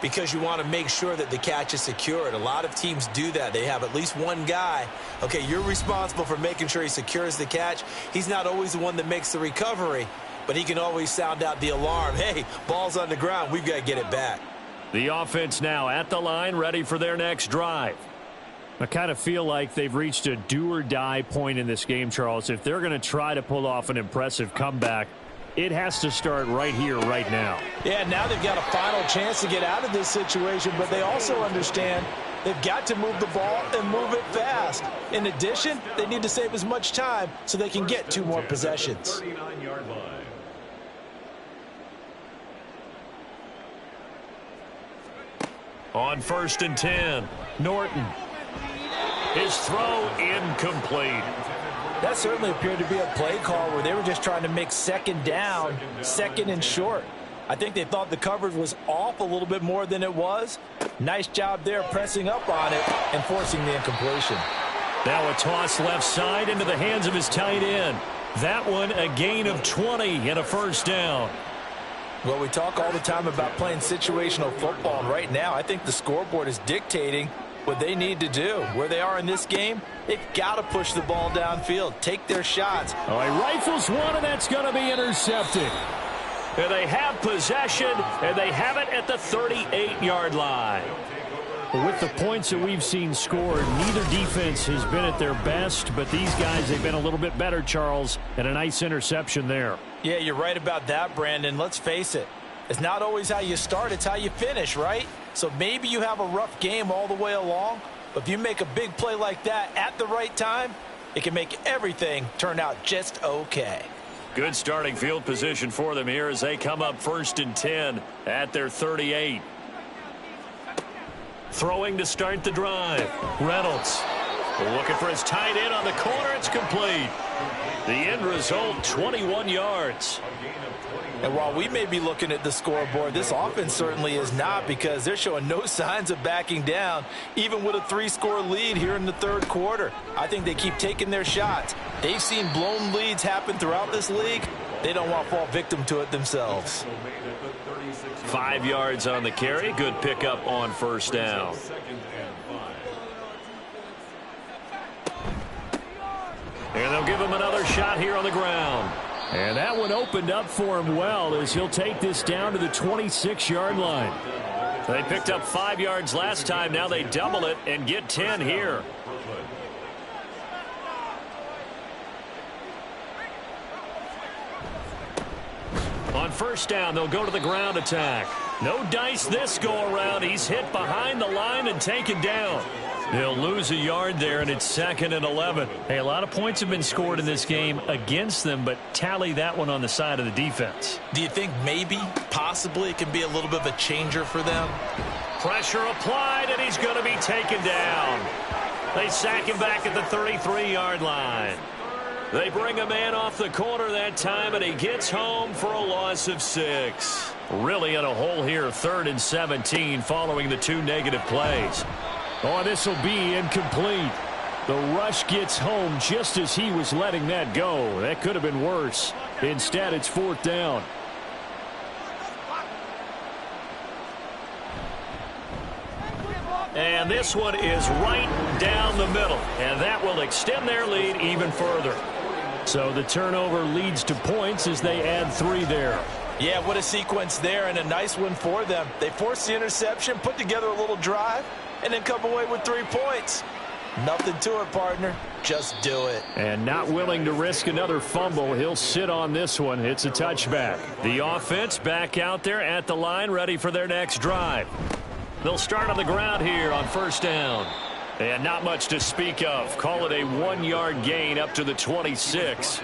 because you want to make sure that the catch is secured. A lot of teams do that. They have at least one guy. Okay, you're responsible for making sure he secures the catch. He's not always the one that makes the recovery, but he can always sound out the alarm. Hey, ball's on the ground. We've got to get it back. The offense now at the line, ready for their next drive. I kind of feel like they've reached a do-or-die point in this game, Charles. If they're going to try to pull off an impressive comeback, it has to start right here, right now. Yeah, now they've got a final chance to get out of this situation, but they also understand they've got to move the ball and move it fast. In addition, they need to save as much time so they can get 2 more possessions. 39-yard line. On 1st and 10, Norton. His throw incomplete. That certainly appeared to be a play call where they were just trying to make second down, second and short. I think they thought the coverage was off a little bit more than it was. Nice job there pressing up on it and forcing the incompletion. Now a toss left side into the hands of his tight end. That one a gain of 20 and a first down. Well, we talk all the time about playing situational football, and right now I think the scoreboard is dictating what they need to do. Where they are in this game, they've got to push the ball downfield, take their shots. He rifles one, and that's going to be intercepted. And they have possession, and they have it at the 38-yard line. With the points that we've seen scored, neither defense has been at their best, but these guys, they've been a little bit better, Charles, and a nice interception there. Yeah, you're right about that, Brandon. Let's face it. It's not always how you start, it's how you finish, right? So maybe you have a rough game all the way along, but if you make a big play like that at the right time, it can make everything turn out just okay. Good starting field position for them here as they come up 1st and 10 at their 38. Throwing to start the drive. Reynolds looking for his tight end on the corner. It's complete. The end result, 21 yards. And while we may be looking at the scoreboard, this offense certainly is not because they're showing no signs of backing down, even with a 3-score lead here in the 3rd quarter. I think they keep taking their shots. They've seen blown leads happen throughout this league. They don't want to fall victim to it themselves. 5 yards on the carry. Good pickup on 1st down. And they'll give him another shot here on the ground. And that one opened up for him well as he'll take this down to the 26-yard line. They picked up 5 yards last time. Now they double it and get 10 here. On 1st down, they'll go to the ground attack. No dice this go-around. He's hit behind the line and taken down. They'll lose a yard there, and it's 2nd and 11. Hey, a lot of points have been scored in this game against them, but tally that one on the side of the defense. Do you think maybe, possibly, it can be a little bit of a changer for them? Pressure applied, and he's going to be taken down. They sack him back at the 33-yard line. They bring a man off the corner that time, and he gets home for a loss of 6. Really in a hole here, 3rd and 17 following the 2 negative plays. Oh, this will be incomplete. The rush gets home just as he was letting that go. That could have been worse. Instead, it's 4th down. And this one is right down the middle, and that will extend their lead even further. So the turnover leads to points as they add 3 there. Yeah, what a sequence there, and a nice one for them. They forced the interception, put together a little drive, and then come away with 3 points. Nothing to it, partner. Just do it. And not willing to risk another fumble. He'll sit on this one. It's a touchback. The offense back out there at the line, ready for their next drive. They'll start on the ground here on 1st down. And not much to speak of. Call it a 1-yard gain up to the 26.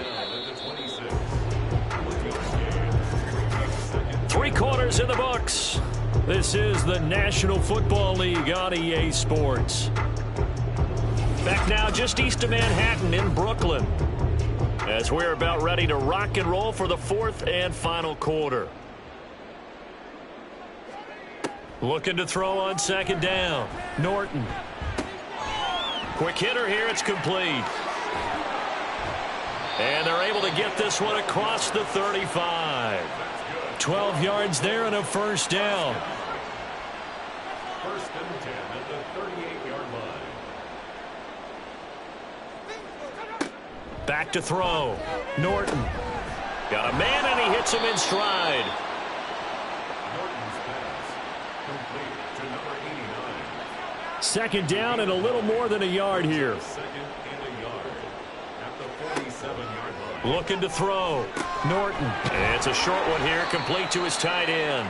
3 quarters in the books. This is the National Football League on EA Sports. Back now just east of Manhattan in Brooklyn, as we're about ready to rock and roll for the fourth and final quarter. Looking to throw on second down. Norton. Quick hitter here. It's complete. And they're able to get this one across the 35. 12 yards there and a first down. First and 10 at the 38-yard line. Back to throw. Norton. Got a man, and he hits him in stride. Norton's pass complete to number 89. Second down and a little more than a yard here. Second and a yard at the 47-yard line. Looking to throw. Norton. And it's a short one here, complete to his tight end.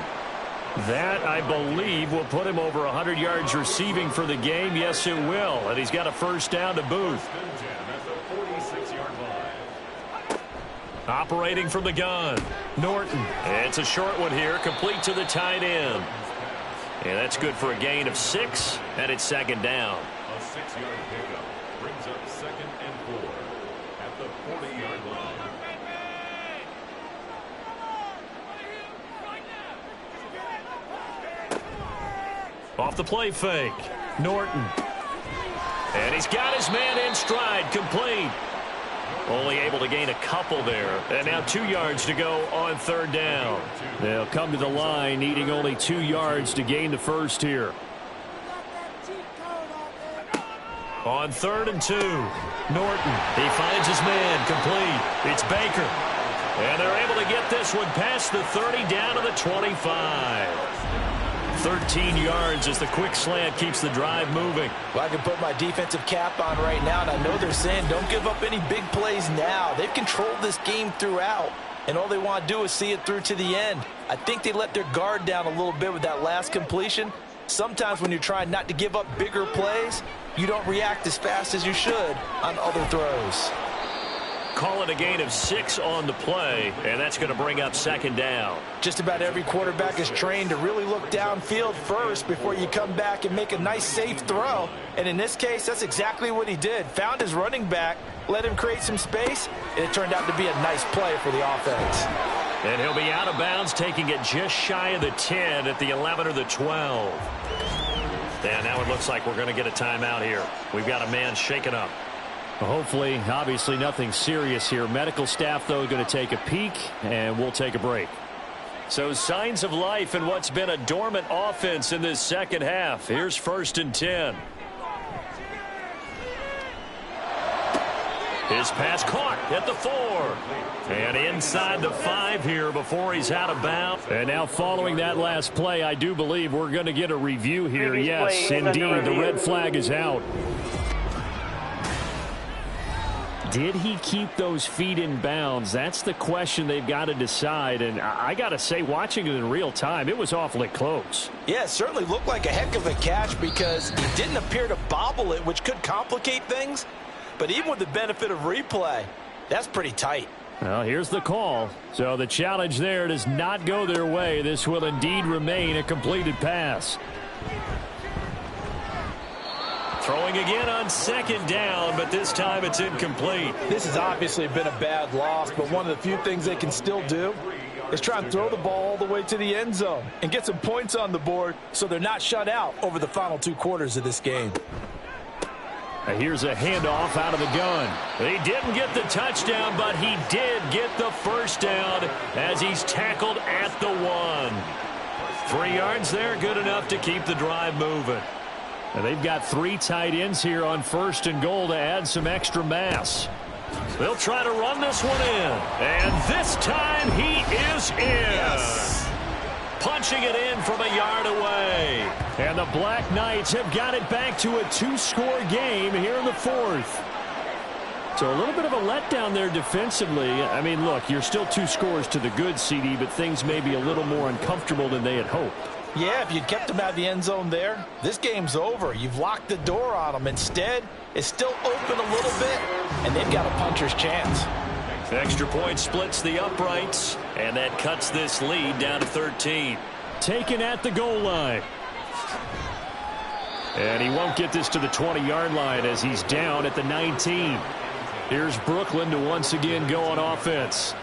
That, I believe, will put him over 100 yards receiving for the game. Yes, it will. And he's got a first down to boot. First and 10 at the 46-yard line. Operating from the gun. Norton. And it's a short one here, complete to the tight end. And that's good for a gain of 6, and it's second down. A 6-yard pickup brings up second and 4 at the 40-yard line. Off the play fake. Norton. And he's got his man in stride, complete. Only able to gain a couple there. And now 2 yards to go on third down. They'll come to the line needing only 2 yards to gain the first here. On 3rd and 2. Norton. He finds his man, complete. It's Baker. And they're able to get this one past the 30 down to the 25. 13 yards as the quick slant keeps the drive moving. Well, I can put my defensive cap on right now, and I know they're saying don't give up any big plays now. They've controlled this game throughout, and all they want to do is see it through to the end. I think they let their guard down a little bit with that last completion. Sometimes when you're trying not to give up bigger plays, you don't react as fast as you should on other throws. Call it a gain of 6 on the play, and that's going to bring up second down. Just about every quarterback is trained to really look downfield first before you come back and make a nice, safe throw. And in this case, that's exactly what he did. Found his running back, let him create some space, and it turned out to be a nice play for the offense. And he'll be out of bounds, taking it just shy of the 10 at the 11 or the 12. And now it looks like we're going to get a timeout here. We've got a man shaken up. Hopefully, obviously nothing serious here. Medical staff, though, going to take a peek, and we'll take a break. So signs of life in what's been a dormant offense in this second half. Here's 1st and 10. His pass caught at the 4. And inside the 5 here before he's out of bounds. And now following that last play, I do believe we're going to get a review here. Yes, indeed, the red flag is out. Did he keep those feet in bounds? That's the question they've got to decide. And I got to say, watching it in real time, it was awfully close. Yeah, it certainly looked like a heck of a catch because he didn't appear to bobble it, which could complicate things. But even with the benefit of replay, that's pretty tight. Well, here's the call. So the challenge there does not go their way. This will indeed remain a completed pass. Throwing again on second down, but this time it's incomplete. This has obviously been a bad loss, but one of the few things they can still do is try and throw the ball all the way to the end zone and get some points on the board so they're not shut out over the final 2 quarters of this game. Here's a handoff out of the gun. He didn't get the touchdown, but he did get the first down as he's tackled at the 1. 3 yards there, good enough to keep the drive moving. And they've got 3 tight ends here on 1st and goal to add some extra mass. They'll try to run this one in. And this time he is in. Yes. Punching it in from a yard away. And the Black Knights have got it back to a 2-score game here in the 4th. So a little bit of a letdown there defensively. I mean, look, you're still 2 scores to the good, CD, but things may be a little more uncomfortable than they had hoped. Yeah, if you'd kept them out of the end zone there, this game's over. You've locked the door on them. Instead, it's still open a little bit, and they've got a puncher's chance. Extra point splits the uprights, and that cuts this lead down to 13. taken at the goal line. And he won't get this to the 20-yard line as he's down at the 19. Here's Brooklyn to once again go on offense.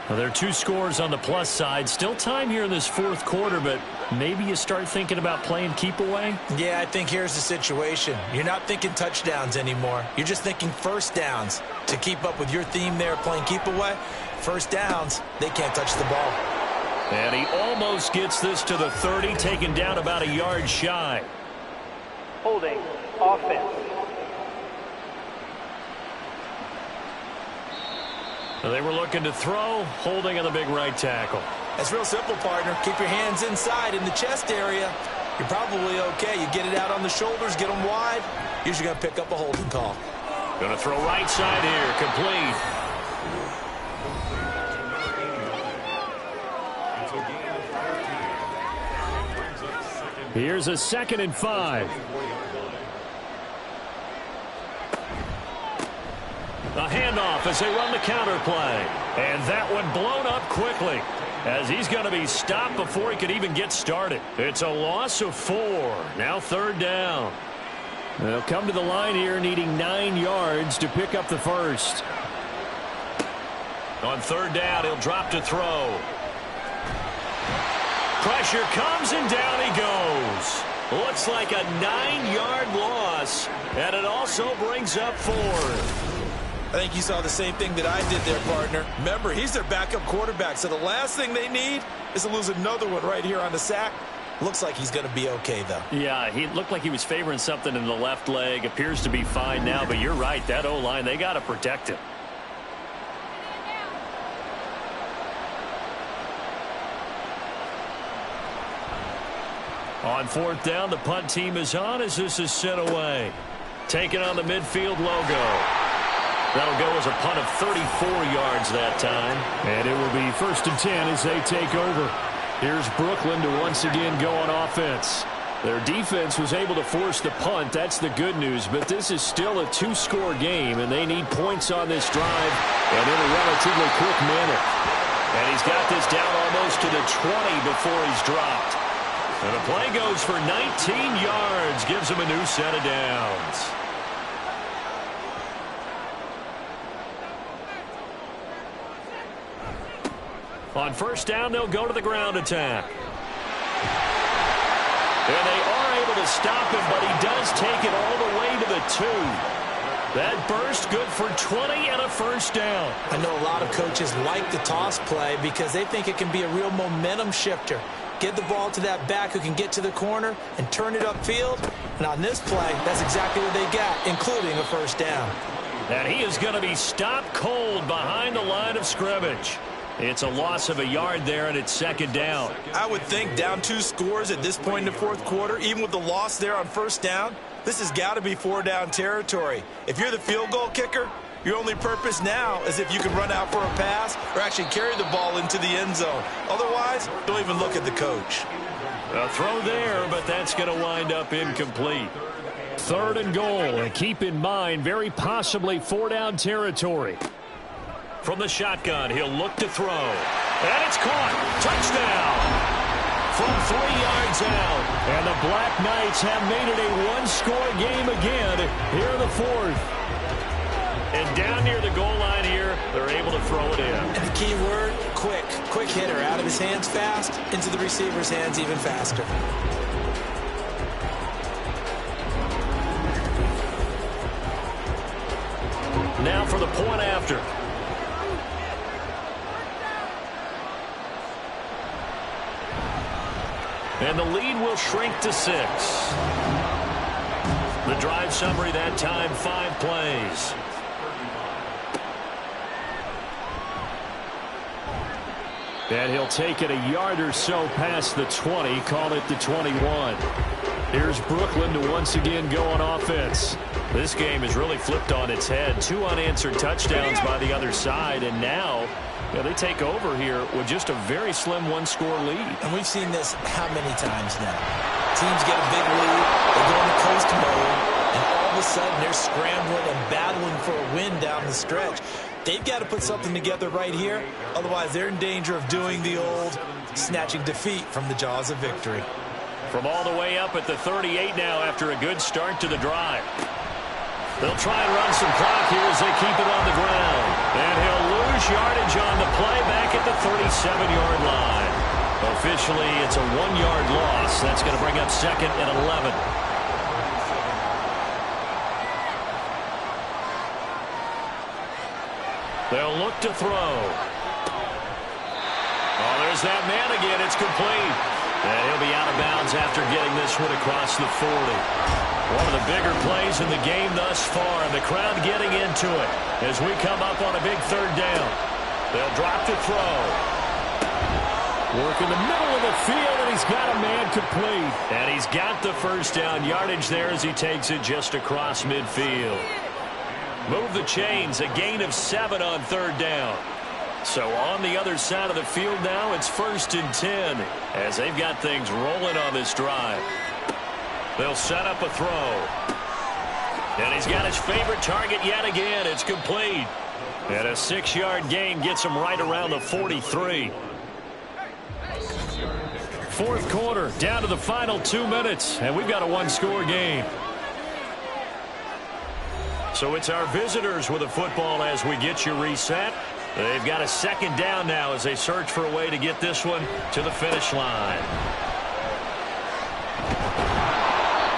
Well, there are 2 scores on the plus side. Still time here in this fourth quarter, but maybe you start thinking about playing keep away? Yeah, I think here's the situation. You're not thinking touchdowns anymore. You're just thinking first downs. To keep up with your theme there, playing keep away, first downs, they can't touch the ball. And he almost gets this to the 30, taken down about a yard shy. Holding offense. They were looking to throw, holding on the big right tackle. That's real simple, partner. Keep your hands inside in the chest area. You're probably okay. You get it out on the shoulders, get them wide. Usually going to pick up a holding call. Going to throw right side here, complete. Here's a 2nd and 5. A handoff as they run the counter play. And that one blown up quickly as he's going to be stopped before he could even get started. It's a loss of 4. Now 3rd down. They'll come to the line here needing 9 yards to pick up the first. On 3rd down, he'll drop to throw. Pressure comes and down he goes. Looks like a 9-yard loss, and it also brings up 4. I think you saw the same thing that I did there, partner. Remember, he's their backup quarterback, so the last thing they need is to lose another one right here on the sack. Looks like he's going to be okay, though. Yeah, he looked like he was favoring something in the left leg. Appears to be fine now, but you're right. That O-line, they got to protect him. On 4th down, the punt team is on as this is sent away. Taking on the midfield logo. That'll go as a punt of 34 yards that time. And it will be 1st and 10 as they take over. Here's Brooklyn to once again go on offense. Their defense was able to force the punt. That's the good news. But this is still a 2-score game, and they need points on this drive and in a relatively quick manner. And he's got this down almost to the 20 before he's dropped. And the play goes for 19 yards. Gives him a new set of downs. On 1st down, they'll go to the ground attack. And they are able to stop him, but he does take it all the way to the 2. That burst good for 20 and a 1st down. I know a lot of coaches like the toss play because they think it can be a real momentum shifter. Get the ball to that back who can get to the corner and turn it upfield. And on this play, that's exactly what they got, including a 1st down. And he is going to be stopped cold behind the line of scrimmage. It's a loss of a yard there, and it's 2nd down. I would think down 2 scores at this point in the 4th quarter, even with the loss there on 1st down, this has got to be 4-down territory. If you're the field goal kicker, your only purpose now is if you can run out for a pass or actually carry the ball into the end zone. Otherwise, don't even look at the coach. A throw there, but that's going to wind up incomplete. 3rd and goal, and keep in mind, very possibly 4-down territory. From the shotgun, he'll look to throw. And it's caught. Touchdown. From 3 yards out. And the Black Knights have made it a 1-score game again here in the 4th. And down near the goal line here, they're able to throw it in. And the key word, quick. Quick hitter. Out of his hands fast, into the receiver's hands even faster. Now for the point after. And the lead will shrink to 6. The drive summary that time, 5 plays. And he'll take it a yard or so past the 20, call it the 21. Here's Brooklyn to once again go on offense. This game has really flipped on its head. 2 unanswered touchdowns by the other side, and now they take over here with just a very slim 1-score lead. And we've seen this how many times now? Teams get a big lead, they go into coast mode, and all of a sudden they're scrambling and battling for a win down the stretch. They've got to put something together right here. Otherwise, they're in danger of doing the old snatching defeat from the jaws of victory. From all the way up at the 38 now after a good start to the drive. They'll try and run some clock here as they keep it on the ground. And he'll lose yardage on the play back at the 37-yard line. Officially, it's a 1-yard loss. That's going to bring up 2nd and 11. They'll look to throw. Oh, there's that man again. It's complete. And he'll be out of bounds after getting this one across the 40. One of the bigger plays in the game thus far, and the crowd getting into it as we come up on a big 3rd down. They'll drop to throw. Work in the middle of the field, and he's got a man complete. And he's got the 1st down yardage there as he takes it just across midfield. Move the chains, a gain of 7 on 3rd down. So on the other side of the field now, it's 1st and 10 as they've got things rolling on this drive. They'll set up a throw. And he's got his favorite target yet again. It's complete. And a 6-yard gain gets him right around the 43. 4th quarter, down to the final 2 minutes, and we've got a 1-score game. So it's our visitors with a football as we get you reset. They've got a 2nd down now as they search for a way to get this one to the finish line.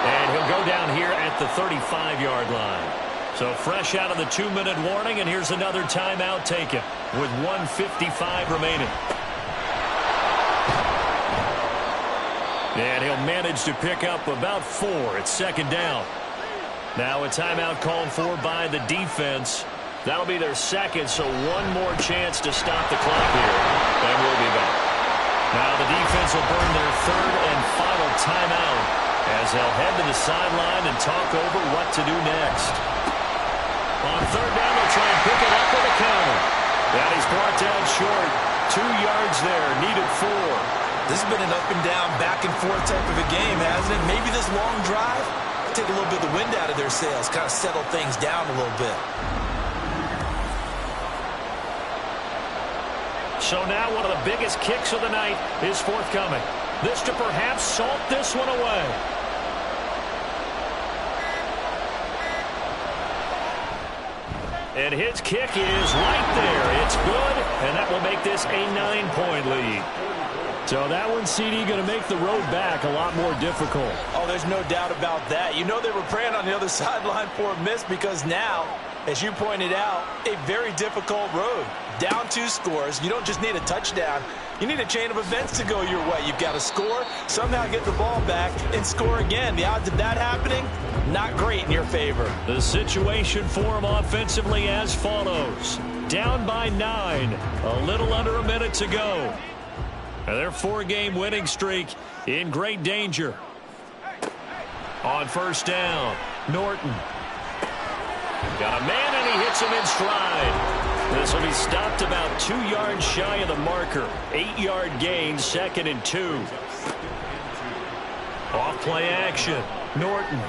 And he'll go down here at the 35-yard line. So fresh out of the 2-minute warning, and here's another timeout taken with 1:55 remaining. And he'll manage to pick up about 4. It's 2nd down. Now a timeout called for by the defense. That'll be their 2nd, so one more chance to stop the clock here. And we'll be back. Now the defense will burn their 3rd and final timeout as they'll head to the sideline and talk over what to do next. On 3rd down, they'll try and pick it up with a counter. And he's brought down short. 2 yards there, needed 4. This has been an up and down, back and forth type of a game, hasn't it? Maybe this long drive, take a little bit of the wind out of their sails, kind of settle things down a little bit. So now one of the biggest kicks of the night is forthcoming. This to perhaps salt this one away. And his kick is right there. It's good, and that will make this a 9-point lead. So that one, CD, going to make the road back a lot more difficult. Oh, there's no doubt about that. You know they were praying on the other sideline for a miss because now, as you pointed out, a very difficult road. Down 2 scores. You don't just need a touchdown. You need a chain of events to go your way. You've got to score, somehow get the ball back, and score again. The odds of that happening, not great in your favor. The situation for them offensively as follows. Down by 9. A little under a minute to go. And their 4-game winning streak in great danger. On 1st down, Norton. Got a man, and he hits him in stride. This will be stopped about 2 yards shy of the marker. 8-yard gain, 2nd and 2. Off play action, Norton.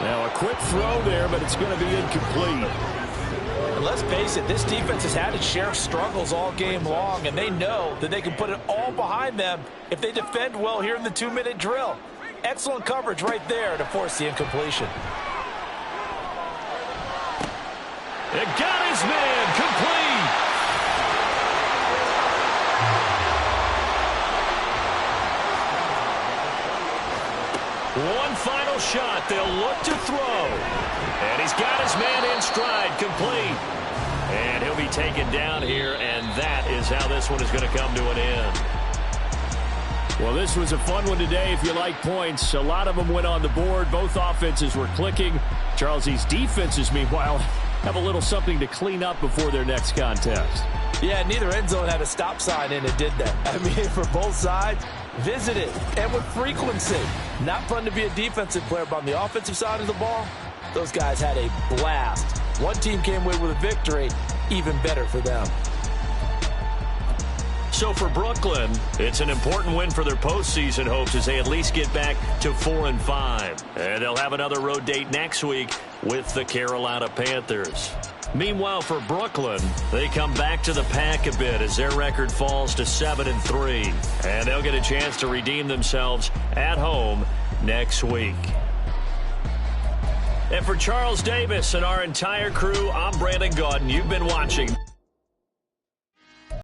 Now a quick throw there, but it's going to be incomplete. And let's face it, this defense has had its share of struggles all game long, and they know that they can put it all behind them if they defend well here in the 2-minute drill. Excellent coverage right there to force the incompletion. It got his man complete. One final shot. They'll look to throw. And he's got his man in stride, complete. And he'll be taken down here, and that is how this one is going to come to an end. Well, this was a fun one today if you like points. A lot of them went on the board. Both offenses were clicking. Charles, these defenses, meanwhile, have a little something to clean up before their next contest. Yeah, neither end zone had a stop sign in it, did they? I mean, for both sides, visit it, and with frequency. Not fun to be a defensive player, but on the offensive side of the ball, those guys had a blast. One team came away with a victory, even better for them. So for Brooklyn, it's an important win for their postseason hopes as they at least get back to 4-5. And they'll have another road date next week with the Carolina Panthers. Meanwhile, for Brooklyn, they come back to the pack a bit as their record falls to 7-3. And they'll get a chance to redeem themselves at home next week. And for Charles Davis and our entire crew, I'm Brandon Gaudin. You've been watching